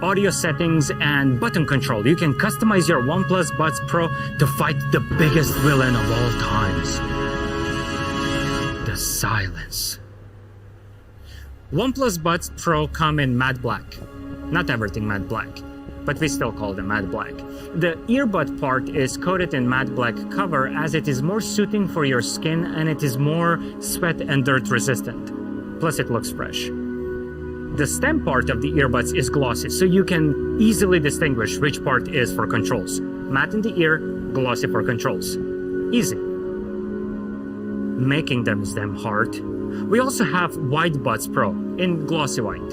audio settings and button control. You can customize your OnePlus Buds Pro to fight the biggest villain of all times, the silence. OnePlus Buds Pro come in matte black. Not everything matte black, but we still call them matte black. The earbud part is coated in matte black cover as it is more suiting for your skin and it is more sweat and dirt resistant. Plus it looks fresh. The stem part of the earbuds is glossy, so you can easily distinguish which part is for controls. Matte in the ear, glossy for controls. Easy. Making them is damn hard. We also have White Buds Pro in glossy white.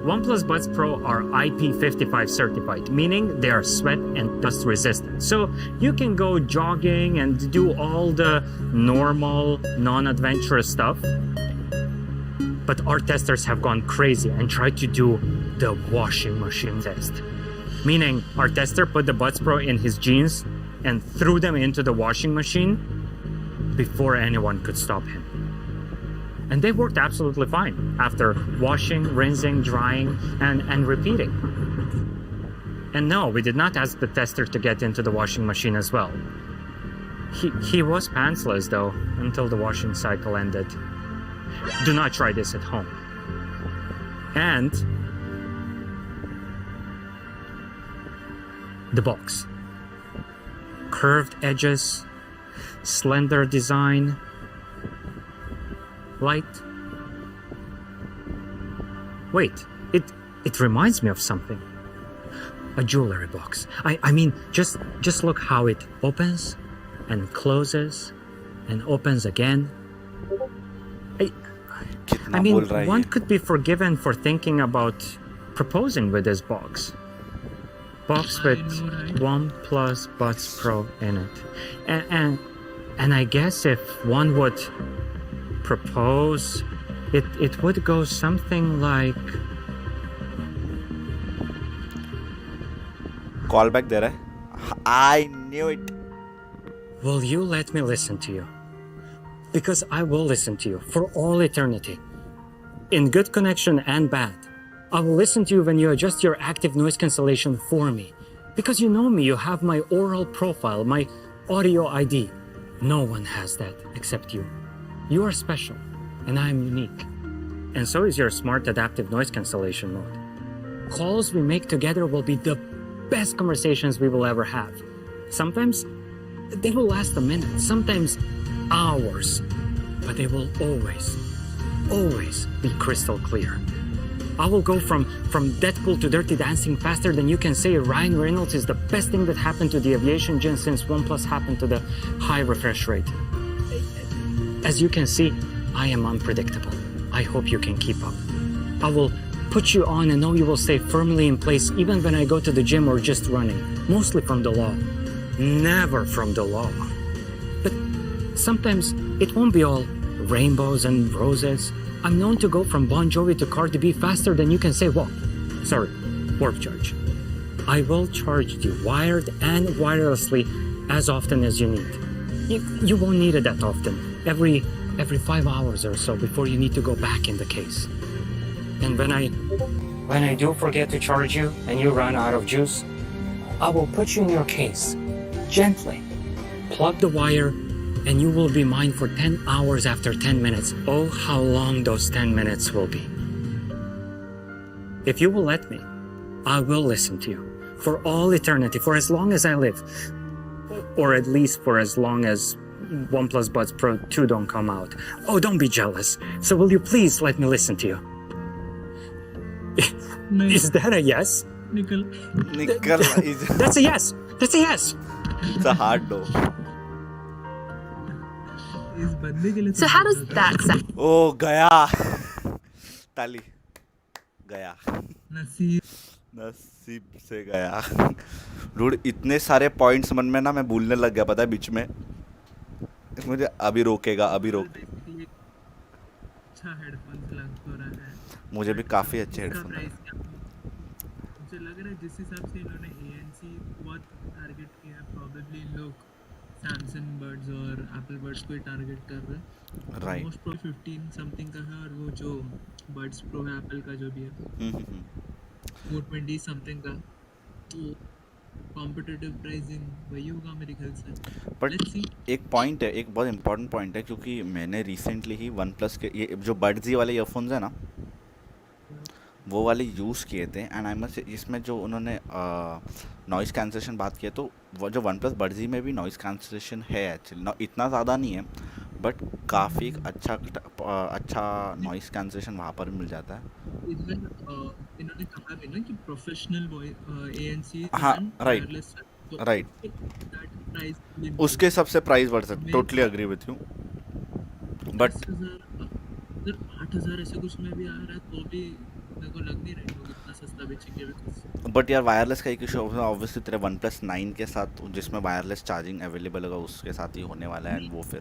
OnePlus Buds Pro are IP55 certified, meaning they are sweat and dust resistant. So you can go jogging and do all the normal, non-adventurous stuff. But our testers have gone crazy and tried to do the washing machine test. Meaning our tester put the Buds Pro in his jeans and threw them into the washing machine before anyone could stop him. And they worked absolutely fine after washing, rinsing, drying, and repeating. And no, we did not ask the tester to get into the washing machine as well. He was pantsless though, until the washing cycle ended. Do not try this at home. And the box. Curved edges, slender design, light. Wait, it reminds me of something. A jewelry box. I mean, just look how it opens and closes and opens again. I mean, one could be forgiven for thinking about proposing with this box. Box with OnePlus Buds Pro in it. And I guess if one would propose, it would go something like... Call back there. I knew it. Will you let me listen to you? Because I will listen to you for all eternity. In good connection and bad. I will listen to you when you adjust your active noise cancellation for me. Because you know me, you have my oral profile, my audio ID. No one has that except you. You are special, and I am unique. And so is your smart adaptive noise cancellation mode. Calls we make together will be the best conversations we will ever have. Sometimes they will last a minute, sometimes hours, but they will always be crystal clear. I will go from Deadpool to Dirty Dancing faster than you can say Ryan Reynolds is the best thing that happened to the aviation gen since OnePlus happened to the high refresh rate. As you can see, I am unpredictable. I hope you can keep up. I will put you on and know you will stay firmly in place even when I go to the gym or just running. Mostly from the law. Never from the law. But sometimes it won't be all rainbows and roses. I'm known to go from Bon Jovi to Cardi B faster than you can say walk. Sorry, warp charge. I will charge you wired and wirelessly as often as you need. You won't need it that often. Every 5 hours or so before you need to go back in the case. And when I do forget to charge you and you run out of juice, I will put you in your case, gently. Plug the wire and you will be mine for 10 hours after 10 minutes. Oh, how long those 10 minutes will be. If you will let me, I will listen to you for all eternity, for as long as I live. Or at least for as long as OnePlus Buds Pro 2 don't come out. Oh, don't be jealous. So will you please let me listen to you? Is that a yes? Nickel is... That's a yes. That's a yes. It's a hard no. So how does that sound? Oh, gaya. Tali. Gaya. नसीब से गया. Dude, इतने सारे points मन में ना मैं भूलने लग गया, पता है बीच में. मुझे अभी रोकेगा. अच्छा हेडफोन्स लग तो रहा है. मुझे भी काफी अच्छे हेडफोन मुझे लग रहा है जिस हिसाब से इन्होंने ANC बहुत टारगेट किया है, probably लोग सैमसंग बड्स और एप्पल बड्स को ही टारगेट कर रहा है. राइट. मोस्ट प्रो 15 समथिंग का है और वो जो बड्स प्रो है एप्पल का जो भी है वो 20 समथिंग का. तो कॉम्पिटिटिव प्राइसिंग वही होगा मेरे ख्याल से. But Let's see. एक पॉइंट है, एक बहुत इंपॉर्टेंट पॉइंट है, क्योंकि मैंने रिसेंटली ही वन प्लस के ये जो बड्स वाले ईयरफोन्स है ना, वो वाले यूज़ किए थे. एंड आई मस्ट, इसमें जो उन्होंने नॉइज़ कैंसलेशन बात किया, तो वो जो वन प्लस बड्स में भी नॉइज़ कैंसलेशन है एक्चुअली. इतना ज़्यादा नहीं है, बट काफ़ी अच्छा नॉइज़ कैंसलेशन वहाँ पर मिल जाता है. इन्होंने कहा भी ना कि प्रोफेशनल ANC हाँ, राइट. राइट. उसके सबसे प्राइस बढ़ सकते. Totally agree with you. But 8,000 ऐसे कुछ में भी आ रहा है तो भी मेरे को लग नहीं रहा है लोग इतना सस्ता बेचेंगे. बट यार वायरलेस का एक इशू ऑब्वियसली तेरे वन प्लस 9 के साथ, जिसमें वायरलेस चार्जिंग अवेलेबल होगा, उसके साथ ही होने वाला है. वो फिर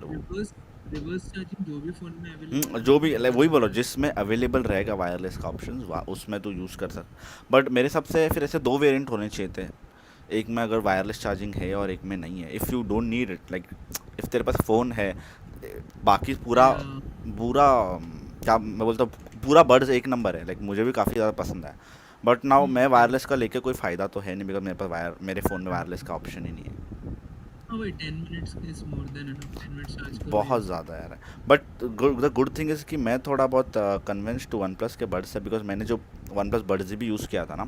रिवर्स चार्जिंग जो भी फोन में अवेलेबल, जो भी वही बोलो, जिसमें अवेलेबल रहेगा वायरलेस का ऑप्शन उसमें तो यूज़ कर सक. बट मेरे हिसाब से फिर ऐसे 2 वेरिएंट होने चाहिए थे. एक में अगर वायरलेस चार्जिंग है और एक में नहीं है. If you don't need it, like if तेरे पास फ़ोन है, बाकी पूरा क्या मैं बोलता हूँ, पूरा बड्स एक नंबर है. लाइक मुझे भी काफ़ी ज़्यादा पसंद है. बट नाउ मैं वायरलेस का लेके कोई फ़ायदा तो है नहीं, बिकॉज मेरे पास मेरे फ़ोन में वायरलेस का ऑप्शन ही नहीं है. वही 10 minutes is more than enough. 10 minutes charge करो बहुत ज़्यादा यार. But the good thing is कि मैं थोड़ा बहुत कन्विंस टू वन प्लस के बड्स से, बिकॉज मैंने जो वन प्लस बड्स भी यूज़ किया था ना,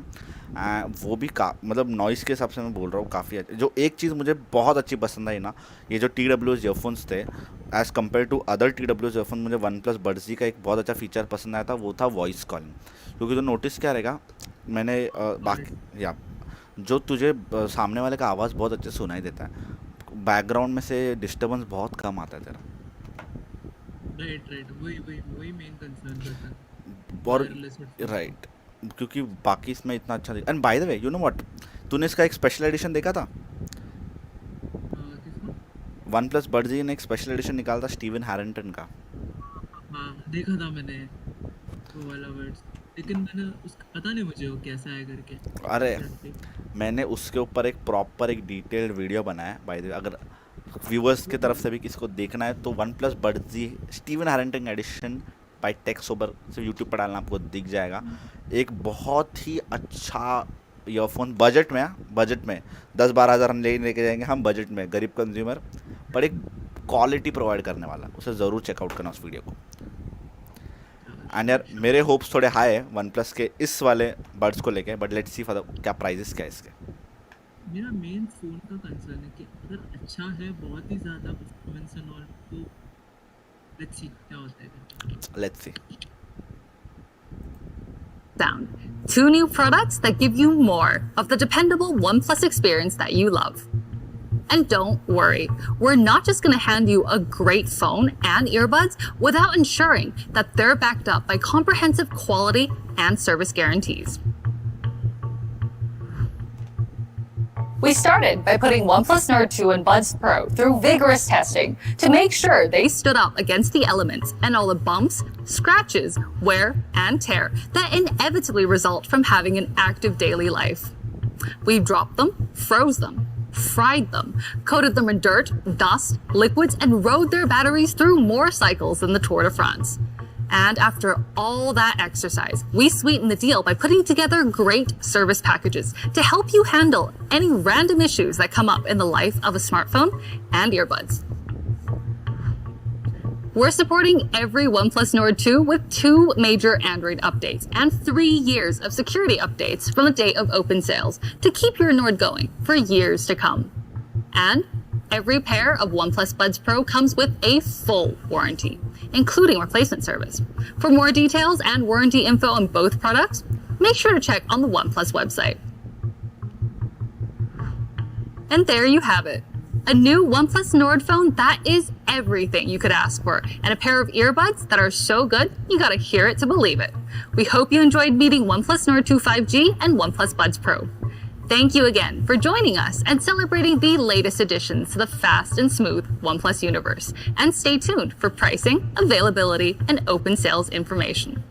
वो भी मतलब नॉइज़ के हिसाब से मैं बोल रहा हूँ काफ़ी अच्छी. जो एक चीज़ मुझे बहुत अच्छी पसंद आई ना, ये जो TWS ईयरफोन्स थे, as compare to other TWS earphone, मुझे वन प्लस बड्स का एक बहुत अच्छा फीचर पसंद आया था. वो था वॉइस कॉलिंग. क्योंकि तो नोटिस क्या रहेगा, मैंने बाकी या जो तुझे सामने वाले का आवाज़ बहुत अच्छे से सुनाई देता है, बैकग्राउंड में से डिस्टर्बेंस बहुत कम आता है तेरा. राइट वही मेन कंसर्न रहता है. और राइट, क्योंकि बाकी इसमें इतना अच्छा. And bye the way, you know what, तूने इसका एक स्पेशल एडिशन देखा था? वन प्लस बड्स ने एक स्पेशल एडिशन निकाला था स्टीवन हैरिंगटन का. हाँ देखा था मैंने वो वाला वर्ड्स, लेकिन मैंने उसका पता नहीं मुझे वो कैसा है करके. अरे मैंने उसके ऊपर एक प्रॉपर एक डिटेल्ड वीडियो बनाया है. बाय द वे, अगर व्यूअर्स की तरफ से भी किसको देखना है तो OnePlus buds Steven Harrington edition by टेक्सोबर से यूट्यूब पर डालना, आपको दिख जाएगा. एक बहुत ही अच्छा ईयरफोन बजट में 10-12 हज़ार हम लेके जाएंगे हम बजट में, गरीब कंज्यूमर, पर एक क्वालिटी प्रोवाइड करने वाला. उसे ज़रूर चेकआउट करना उस वीडियो को. एंड यार मेरे होप्स थोड़े हाई है वन प्लस के इस वाले बड्स को लेके. बट लेट्स सी फॉर क्या प्राइजेस क्या है इसके. मेरा मेन फोन का कंसर्न है कि अगर अच्छा है, बहुत ही ज़्यादा परफॉर्मेंस एंड ऑल, तो लेट्स सी क्या होता है. Let's see. Sound. 2 new products that give you more of the dependable OnePlus experience that you love. And don't worry, we're not just going to hand you a great phone and earbuds without ensuring that they're backed up by comprehensive quality and service guarantees. We started by putting OnePlus Nord 2 and Buds Pro through vigorous testing to make sure They stood up against the elements and all the bumps, scratches, wear, and tear that inevitably result from having an active daily life. We dropped them, froze them, fried them, coated them in dirt, dust, liquids, and rode their batteries through more cycles than the Tour de France. And after all that exercise, we sweetened the deal by putting together great service packages to help you handle any random issues that come up in the life of a smartphone and earbuds. We're supporting every OnePlus Nord 2 with 2 major Android updates and 3 years of security updates from the date of open sales to keep your Nord going for years to come. And every pair of OnePlus Buds Pro comes with a full warranty, including replacement service. For more details and warranty info on both products, make sure to check on the OnePlus website. And there you have it. A new OnePlus Nord phone that is everything you could ask for, and a pair of earbuds that are so good you gotta hear it to believe it. We hope you enjoyed meeting OnePlus Nord 2 5G and OnePlus Buds Pro. Thank you again for joining us and celebrating the latest additions to the fast and smooth OnePlus universe. And stay tuned for pricing, availability, and open sales information.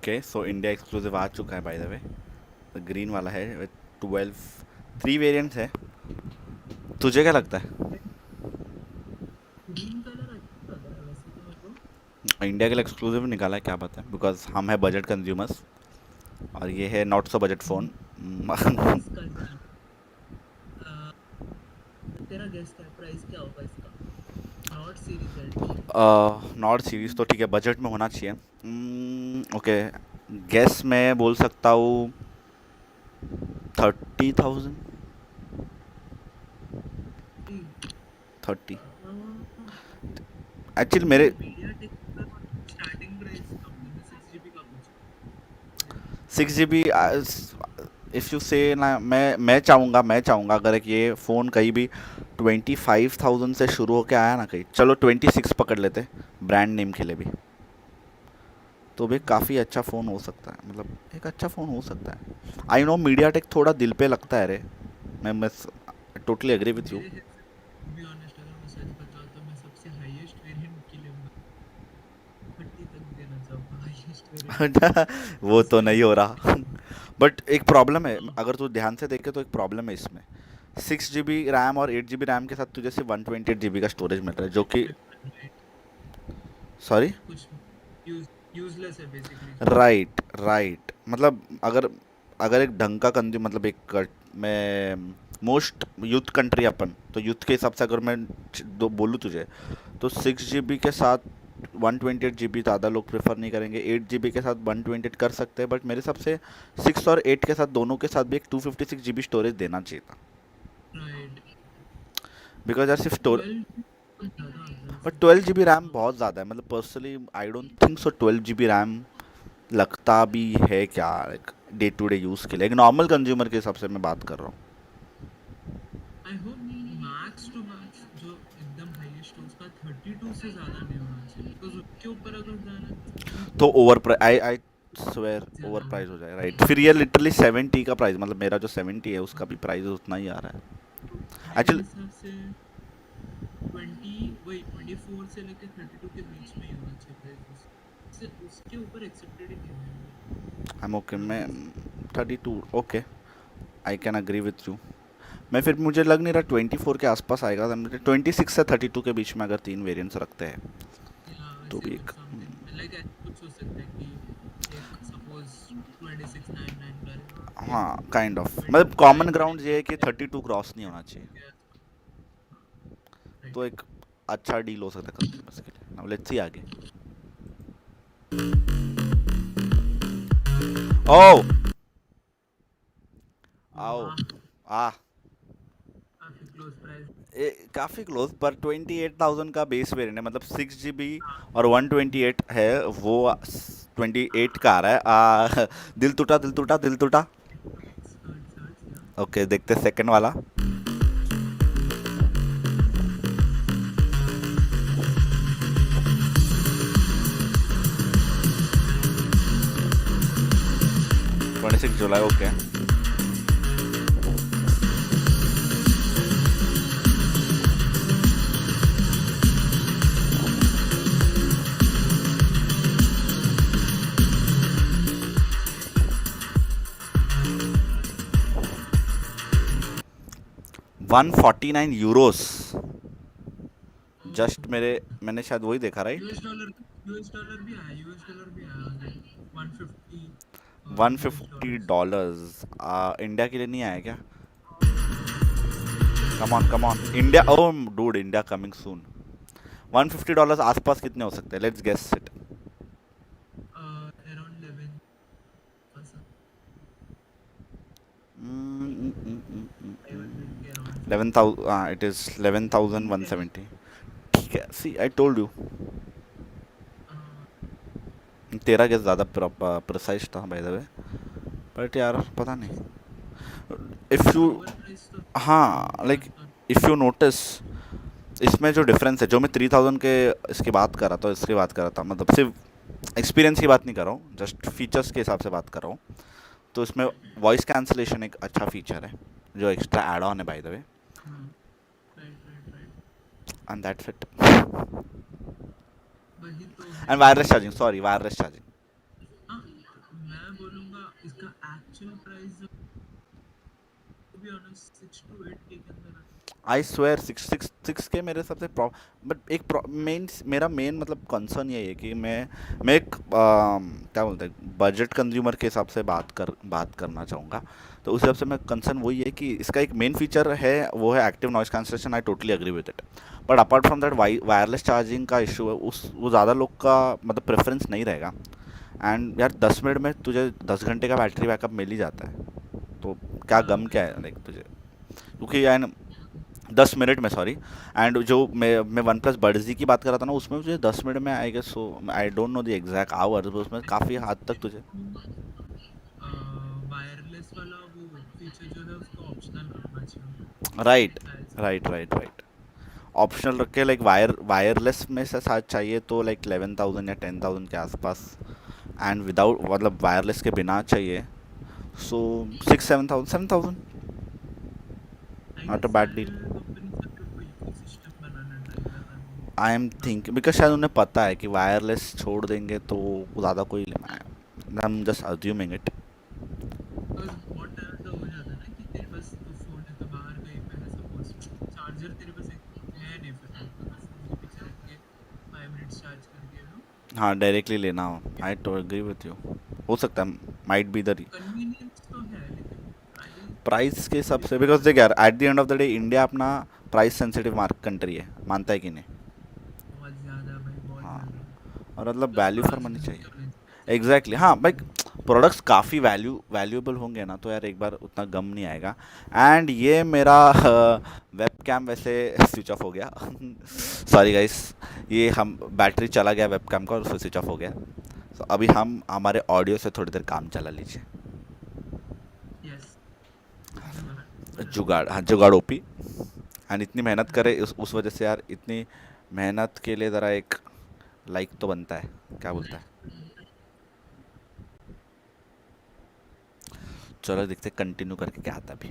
Okay so India exclusive आ चुका है by the वे, तो green वाला है with 12 3 variants है। तुझे क्या लगता है ग्रीन कलर अच्छा लग रहा है वैसे तो मेरे को। इंडिया के लिए एक्सक्लूसिव निकाला है क्या पता है, बिकॉज हम है बजट कंज्यूमर्स और ये है नॉट सो बजट फ़ोन। इसका तेरा गेस क्या प्राइस क्या होगा इसका? Note series ultra. Note series तो ठीक है, बजट में होना चाहिए। ओके गेस मैं बोल सकता हूँ 30,000 30 एक्चुअली मेरे मीडियाटेक का स्टार्टिंग प्राइस कम है, 6 GB का कुछ। 6 GB इफ़ यू से ना, मैं चाहूँगा अगर एक ये फ़ोन कहीं भी 25,000 से शुरू होके आया ना, कहीं चलो 26 पकड़ लेते ब्रांड नेम के लिए भी, तो भी काफ़ी अच्छा फ़ोन हो सकता है, मतलब एक अच्छा फ़ोन हो सकता है। आई नो मीडियाटेक थोड़ा दिल पे लगता है रे, मैं totally agree with you. Be honest अगर मैं सच बताऊं तो मैं सबसे हाईएस्ट वेरिएंट के लिए 30 तक देना चाहूँगा हाईएस्ट वेरिएंट। वो तो नहीं हो रहा बट एक प्रॉब्लम है, अगर तू ध्यान से देखे तो एक प्रॉब्लम है इसमें, 6 GB रैम और 8 GB रैम के साथ तुझे सिर्फ 128 GB का स्टोरेज मिल रहा है, जो कि सॉरी कुछ यूजलेस है बेसिकली। राइट मतलब अगर अगर एक ढंग का कंज्यूम मतलब एक मैं मोस्ट यूथ कंट्री अपन, तो यूथ के हिसाब से अगर मैं दो बोलूँ तुझे, तो 6 GB के साथ 128 GB ज़्यादा लोग प्रेफर नहीं करेंगे, 8 GB के साथ 128 कर सकते हैं, बट मेरे हिसाब से 6 और 8 के साथ दोनों के साथ भी एक 256 GB स्टोरेज देना चाहिए था, बिकॉज यार सिर्फ स्टोर बट 12 GB रैम बहुत ज़्यादा है, मतलब personally I don't think so 12 GB RAM लगता भी है क्या डे टू डे यूज़ के लिए, एक नॉर्मल कंज्यूमर के हिसाब से मैं बात कर रहा हूँ। I hope max to max जो एकदम हाईएस्ट है उसका 32 से ज़्यादा नहीं होना चाहिए, बिकॉज उसके ऊपर अगर जाना तो over I swear over price हो जाए, राइट। फिर ये लिटरली 70 का प्राइस, मतलब मेरा जो 70 है उसका भी प्राइस उतना ही आ रहा है एक्चुअली। हिसाब से 24 से लेकर 32 के बीच में ही होना चाहिए प्राइस, उसके ऊपर एक्सेप्टेड ही नहीं है। आई एम ओके, मैं 32 okay, I can agree with you. मैं फिर मुझे लग नहीं रहा 24 के आसपास आएगा, 26 से 32 के बीच में अगर 3 वेरिएंट्स रखते हैं तो भी एक लाइक कुछ हो सकता है कि एक सपोज 2699 का, हाँ काइंड ऑफ, मतलब कॉमन ग्राउंड ये है कि 32 क्रॉस नहीं होना चाहिए, तो एक अच्छा डील हो सकता है कंज्यूमर्स के लिए। नाउ लेट्स सी आगे। ओ आओ आ काफ़ी क्लोज, पर 28,000 का बेस वेरिएंट है, मतलब 6 GB और 128 है, वो 28 का आ रहा है। दिल टूटा। ओके देखते सेकंड वाला। जुलाई ओके। €149 जस्ट मैंने शायद वही देखा, राइट। यूएस डॉलर भी आया, $150 इंडिया के लिए नहीं आया क्या? Come on India, oh dude India coming soon. $150 आसपास कितने हो सकते हैं? Let's guess it. Around 11,000 it is 11,170। ठीक है, सी आई टोल्ड यू, तेरा गेस ज़्यादा प्रिसाइज था बाय द वे, बट यार पता नहीं इफ़ यू, हाँ लाइक इफ़ यू नोटिस इसमें जो डिफरेंस है, जो मैं 3,000 के इसकी बात कर रहा था, इसकी बात कर रहा था, मतलब सिर्फ एक्सपीरियंस की बात नहीं कर रहा हूँ, जस्ट फीचर्स के हिसाब से बात कर रहा हूँ, तो इसमें वॉइस कैंसलेशन एक अच्छा फीचर है जो एक्स्ट्रा एड ऑन है by the way, and that's it. And wireless charging, actual price to be honest 6 to 8 के अंदर है। आई स्वेयर 6 के मेरे सबसे बट एक मेन मेरा मेन मतलब कंसर्न ये है कि मैं एक क्या बोलते हैं बजट कंज्यूमर के हिसाब से बात करना चाहूँगा। तो उस हिसाब से मैं कंसर्न वही है कि इसका एक मेन फीचर है वो है active noise cancellation. I totally agree with it, but apart from that wireless charging का इशू है, वो ज़्यादा लोग का मतलब प्रेफरेंस नहीं रहेगा। एंड यार 10 मिनट में तुझे 10 घंटे का बैटरी बैकअप मिल ही जाता है, तो क्या गम क्या है लाइक तुझे, क्योंकि यार 10 मिनट में सॉरी। एंड जो मैं वन प्लस बड्स की बात कर रहा था ना, उसमें मुझे 10 मिनट में I guess, so I don't know the exact hours, उसमें काफ़ी हद तक तुझे वायरलेस वाला वो फीचर जो है उसको ऑप्शनल रखना चाहिए। राइट ऑप्शनल रख के लाइक वायरलेस में से साथ चाहिए तो लाइक 11,000 या 10,000 के आसपास, एंड विदाउट मतलब वायरलेस के बिना चाहिए सो 6-7,000 not a bad deal. I am think because शायद उन्हें पता है कि वायरलेस छोड़ देंगे तो ज़्यादा कोई लेना है, I am just assuming it. हाँ डायरेक्टली लेना हो, आई टो एग्री विथ यू, हो सकता है माइट बी द प्राइस के हिसाब से, बिकॉज देख यार at the end of the day India अपना प्राइस सेंसिटिव कंट्री है, मानता है कि नहीं? हाँ, और मतलब वैल्यू फॉर मनी चाहिए एग्जैक्टली। हाँ भाई प्रोडक्ट्स काफ़ी वैल्यूएबल होंगे ना तो यार एक बार उतना गम नहीं आएगा। एंड ये मेरा वेब कैम वैसे स्विच ऑफ हो गया सॉरी गाइस, ये हम बैटरी चला गया वेब कैम का और उससे स्विच ऑफ हो गया। तो अभी हम हमारे ऑडियो से थोड़ी देर काम चला लीजिए। जुगाड़, हाँ जुगाड़ ओपी। एंड इतनी मेहनत करे उस वजह से यार, इतनी मेहनत के लिए ज़रा एक लाइक तो बनता है, क्या बोलता है? चलो देखते कंटिन्यू करके क्या आता है अभी।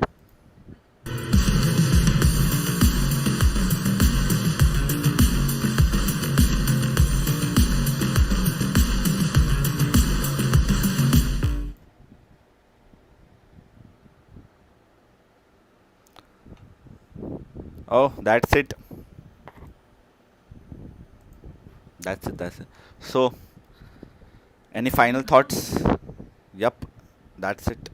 Oh, that's it. That's it. So, any final thoughts? Yup, that's it.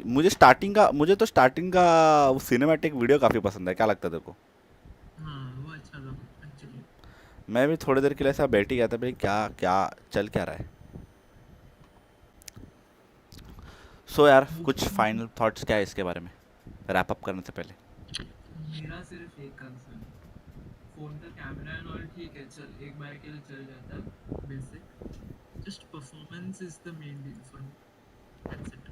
मुझे तो स्टार्टिंग का वो सिनेमैटिक वीडियो काफ़ी पसंद है, क्या लगता है तेरे को? वो अच्छा था एक्चुअली। मैं भी थोड़ी देर के लिए ऐसा बैठ ही गया था भाई, क्या चल क्या रहा है। सो यार कुछ फाइनल थॉट्स क्या है इसके बारे में रैप अप करने से पहले? मेरा सिर्फ एक कंसर्न, फोन का कैमरा एंड ऑल ठीक है, चल एक बार के लिए चल जाता है basic, just performance is the main deal for me, that's it.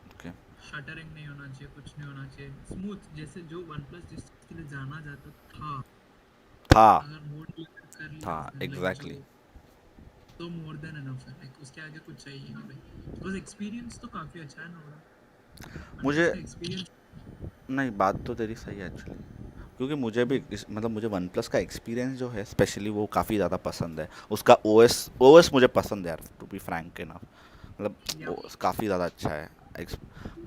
Okay, shuttering नहीं होना चाहिए, कुछ नहीं होना चाहिए, स्मूथ जैसे जो OnePlus जिस चीज़ के लिए जाना जाता था अगर मोड कर लिया था एग्जैक्टली, तो मोर देन एनफ है, लाइक उसके आगे कुछ चाहिए नहीं भाई, बिकॉज़ एक्सपीरियंस तो काफ़ी अच्छा है ना। मुझे एक्सपीरियंस नहीं, बात तो तेरी सही है एक्चुअली, क्योंकि मुझे भी मतलब मुझे वन प्लस का एक्सपीरियंस जो है स्पेशली वो काफ़ी ज़्यादा पसंद है। उसका ओएस मुझे पसंद है यार, टू बी फ्रैंक ना, मतलब काफ़ी ज़्यादा अच्छा है।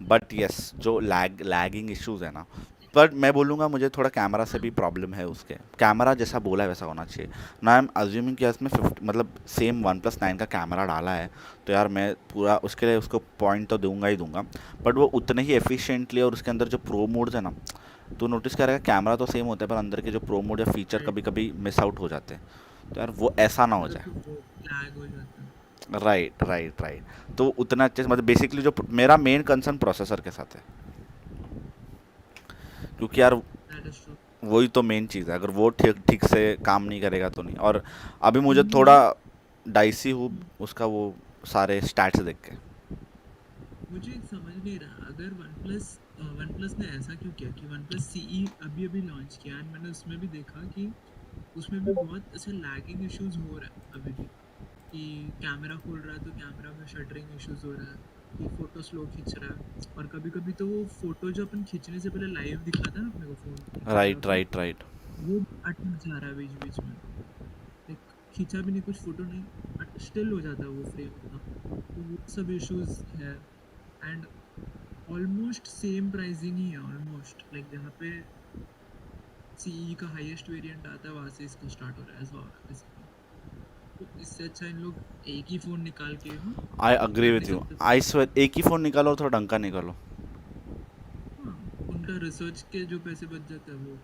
बट यस जो लैगिंग इश्यूज़ है ना, पर मैं बोलूँगा मुझे थोड़ा कैमरा से भी प्रॉब्लम है। उसके कैमरा जैसा बोला है वैसा होना चाहिए ना। आई एम अज्यूमिंग कि इसमें 50 मतलब सेम OnePlus 9 का कैमरा डाला है, तो यार मैं पूरा उसके लिए उसको पॉइंट तो दूंगा ही दूंगा, बट वो उतने ही एफिशिएंटली, और उसके अंदर जो प्रो मोड्स है ना, तो नोटिस करेगा कैमरा तो सेम होता है पर अंदर के जो प्रो मोड या फीचर कभी कभी मिस आउट हो जाते हैं, तो यार वो ऐसा ना हो जाए। लैग हो जाता है। राइट तो उतना अच्छे से मतलब बेसिकली जो मेरा मेन कंसर्न प्रोसेसर के साथ है, क्योंकि यार वही तो मेन चीज़ है, अगर वो ठीक से काम नहीं करेगा तो नहीं। और अभी मुझे थोड़ा डाइसी हूँ उसका वो सारे स्टैट्स देख के। मुझे समझ नहीं रहा अगर OnePlus ने ऐसा क्यों किया कि OnePlus CE अभी लॉन्च किया, एंड मैंने उसमें भी देखा कि उसमें भी बहुत ऐसे लैगिंग इश्यूज हो रहा है अभी भी, कि कैमरा खोल रहा है तो कैमरा में शटरिंग इश्यूज हो रहा है, कि फोटो स्लो खींच रहा है, और कभी कभी तो वो फोटो जो अपन खींचने से पहले लाइव दिखाता है ना अपने को फोन, राइट वो अटक जा रहा है बीच में, एक खींचा भी नहीं कुछ फोटो नहीं, स्टिल हो जाता है वो फ्रेम अपना, तो वो सब इश्यूज है। एंड ऑलमोस्ट सेम प्राइसिंग ही है, ऑलमोस्ट लाइक जहाँ पे सीई का हाईएस्ट वेरिएंट आता है वहाँ से इसका स्टार्ट हो रहा है बेसिकली। तो इससे अच्छा इन लोग एक ही फ़ोन निकाल के I agree with you, I swear एक ही फ़ोन निकालो और थोड़ा ढंग का निकालो। हाँ, उनका रिसर्च के जो पैसे बच जाते हैं वो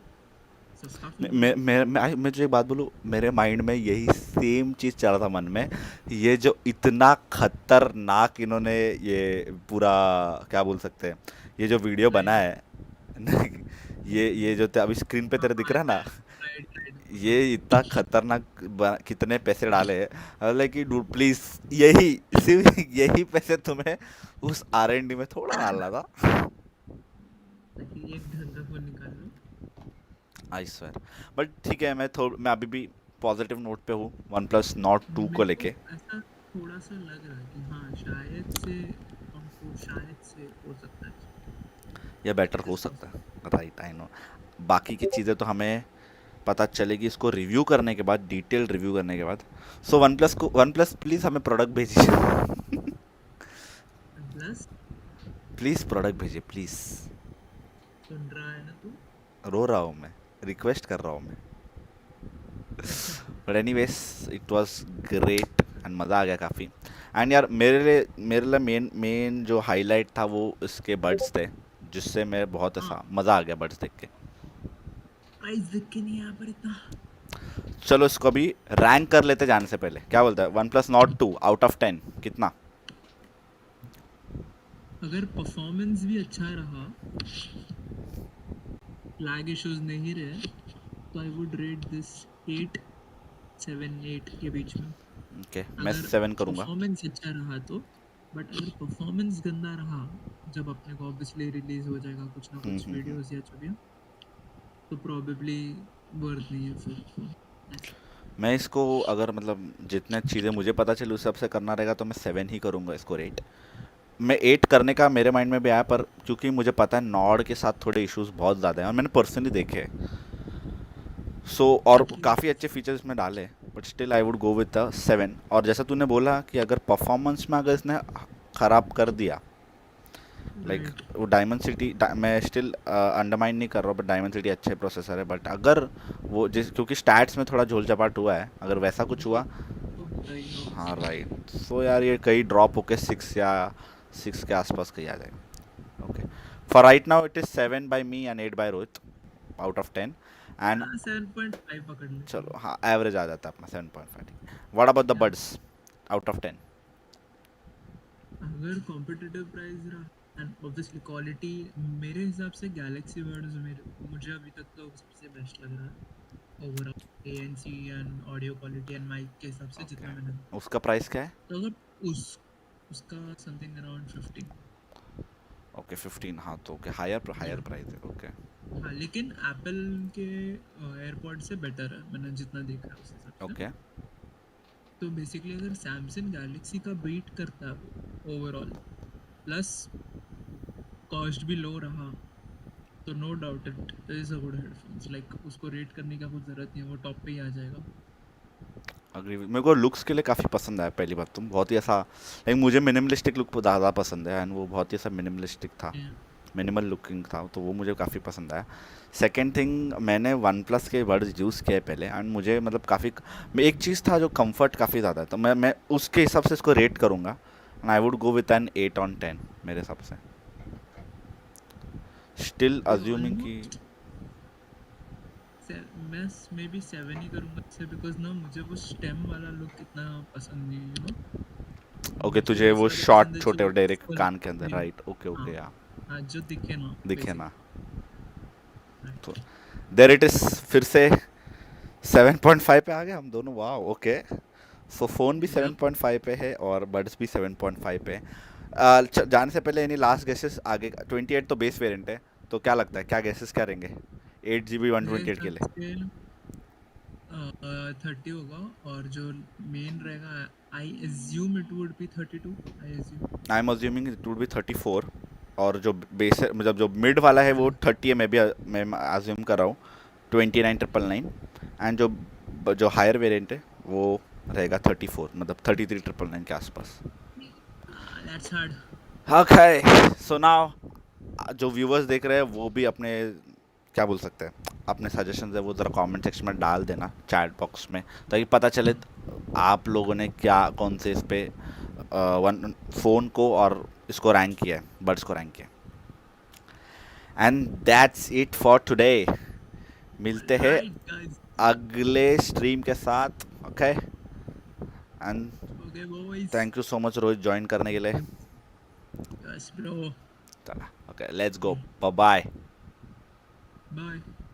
सस्ता मैं जो एक बात बोलूँ, मेरे माइंड में यही सेम चीज़ चल रहा था मन में। ये जो इतना खतरनाक इन्होंने ये पूरा क्या बोल सकते हैं, ये जो वीडियो बना है ये जो अभी स्क्रीन पे तेरे दिख रहा है ना, ये इतना खतरनाक कितने पैसे डाले हैं। लाइक कि डूड प्लीज, यही सिर्फ यही पैसे तुम्हें उस R&D में थोड़ा डालना था। एक ढंग का फोन निकाल लो। आई स्वेयर, बट ठीक है, मैं अभी भी पॉजिटिव नोट पे हूँ OnePlus Nord 2 को लेके। ऐसा थोड़ा सा लग रहा है कि हाँ शायद से हो सकता है, या बेटर हो सकता है, राइट, आई नो। बाकी की चीज़ें तो हमें पता चलेगी इसको रिव्यू करने के बाद, डिटेल रिव्यू करने के बाद। सो OnePlus प्लीज़ हमें प्रोडक्ट भेजिए। प्लीज़ प्रोडक्ट भेजिए प्लीज़। सुन रहा है ना तू? रो रहा हूँ मैं, रिक्वेस्ट कर रहा हूँ मैं। But anyways it was great and मज़ा आ गया काफ़ी। एंड यार मेरे लिए मेन जो हाईलाइट था वो इसके बड्स थे, जिससे मैं बहुत ऐसा मज़ा आ गया बड्स देख के। प्राइस देख के नहीं यहाँ पर इतना। चलो इसको अभी रैंक कर लेते जाने से पहले, क्या बोलता है OnePlus Nord 2 आउट ऑफ 10 कितना? अगर परफॉर्मेंस भी अच्छा रहा, लैग इश्यूज नहीं रहे, तो आई वुड रेट दिस 8, 7, 8 के बीच में। ओके, मैं 7 करूँगा। परफॉर्मेंस अच्छा रहा तो, बट अगर परफॉर्मेंस गंदा रहा, जब अपने को ऑब्वियसली रिलीज हो जाएगा कुछ ना कुछ वीडियोस या जो भी, तो प्रोबेबली वर्थ नहीं है फिर। मैं इसको अगर मतलब जितने चीज़ें मुझे पता चली उस हिसाब से करना रहेगा तो मैं 7 ही करूँगा इसको रेट। मैं 8 करने का मेरे माइंड में भी आया, पर क्योंकि मुझे पता है नॉर्ड के साथ थोड़े इश्यूज बहुत ज़्यादा हैं और मैंने पर्सनली देखे हैं। और काफ़ी अच्छे फीचर्स इसमें डाले, but still I would go with the 7। और जैसा तूने बोला कि अगर परफॉर्मेंस में अगर इसने ख़राब कर दिया, लाइक वो डायमंड सिटी, मैं स्टिल अंडरमाइन नहीं कर रहा हूँ, बट डायमंड सिटी अच्छे प्रोसेसर है, बट अगर वो क्योंकि स्टैट्स में थोड़ा झोल झपाट हुआ है, अगर वैसा कुछ हुआ, हाँ राइट, सो यार ये कहीं ड्रॉप होके 6 के आसपास कहीं आ जाएगा। Okay, for right now it is 7 by me and 8 by Rohit out of 10 and 7.5 पकड़ ले। चलो हाँ, एवरेज आ जाता है अपना 7.5। What about the buds out of 10? अगर कॉम्पिटिटिव प्राइस रहा एंड ऑब्वियसली क्वालिटी, मेरे हिसाब से गैलेक्सी बड्स मुझे अभी तक तो सबसे बेस्ट लग रहा है overall ANC and audio quality and mic के हिसाब से। जितना मैंने, उसका प्राइस क्या है? तो अगर उसका समथिंग अराउंड 15। ओके 15, हाँ तो ओके, हायर प्राइस है। ओके हाँ, लेकिन एप्पल के एयरपॉड से बेटर है मैंने जितना देखा है उस हिसाब से। ओके, तो बेसिकली अगर सैमसंग गैलेक्सी का बीट करता है ओवरऑल, प्लस कॉस्ट भी लो रहा, तो no doubt it is a good headphones. Like उसको रेट करने का कुछ ज़रूरत नहीं है, वो टॉप पे ही आ जाएगा। अग्री। मेरे को लुक्स के लिए काफ़ी पसंद आया। पहली बात, तुम बहुत ही ऐसा, लाइक मुझे मिनिमलिस्टिक लुक ज़्यादा पसंद है एंड वो बहुत ही ऐसा मिनिमलिस्टिक था, मिनिमल लुकिंग था, तो वो मुझे काफ़ी पसंद आया। सेकेंड थिंग, मैंने OnePlus के वर्ड्स यूज़ किए पहले एंड मुझे मतलब काफ़ी, एक चीज़ था जो कंफर्ट काफ़ी ज़्यादा है, तो मैं उसके हिसाब से इसको रेट करूँगा and I would go with an 8 on 10 मेरे हिसाब से। स्टिल अज्यूमिंग कि मैं मे बी 7 ही करूँगा इससे, बिकॉज ना मुझे वो स्टेम वाला लुक इतना पसंद नहीं है, यू नो। ओके, तुझे वो शॉर्ट छोटे डायरेक्ट कान के अंदर, राइट, ओके ओके, यार हाँ, जो दिखे ना तो देयर इट इज, फिर से 7.5 पे आ गए हम दोनों। वाह, ओके, सो फ़ोन भी 7.5 पे है और बड्स भी 7.5 पे है। जाने से पहले यानी लास्ट गेसेस आगे, 28 तो बेस वेरिएंट है, तो क्या लगता है, क्या गेसेस क्या रहेंगे 8GB 128 के लिए? 30 होगा, और जो मेन रहेगा I assume it would be 32। I am assuming it would be 34, और जो बेस मतलब जो मिड वाला है वो 30 है, मैं अज्यूम कर रहा हूँ 29,999, एंड जो हायर वेरिएंट है वो रहेगा 34, मतलब 33,999 के आसपास। That's hard. Okay, so now जो व्यूवर्स देख रहे हैं वो भी अपने क्या बोल सकते हैं, अपने सजेशन है वो ज़रा कमेंट सेक्शन में डाल देना चैट बॉक्स में, ताकि पता चले आप लोगों ने क्या कौन से इस पे वन फ़ोन को और इसको रैंक किया है, बड्स को रैंक किया। And that's it for today. मिलते हैं Right, guys. अगले स्ट्रीम के साथ। Okay, and Okay, boys. Thank you so much Rohit join करने के लिए। Yes, bro. चला, okay, let's go, bye bye. Bye.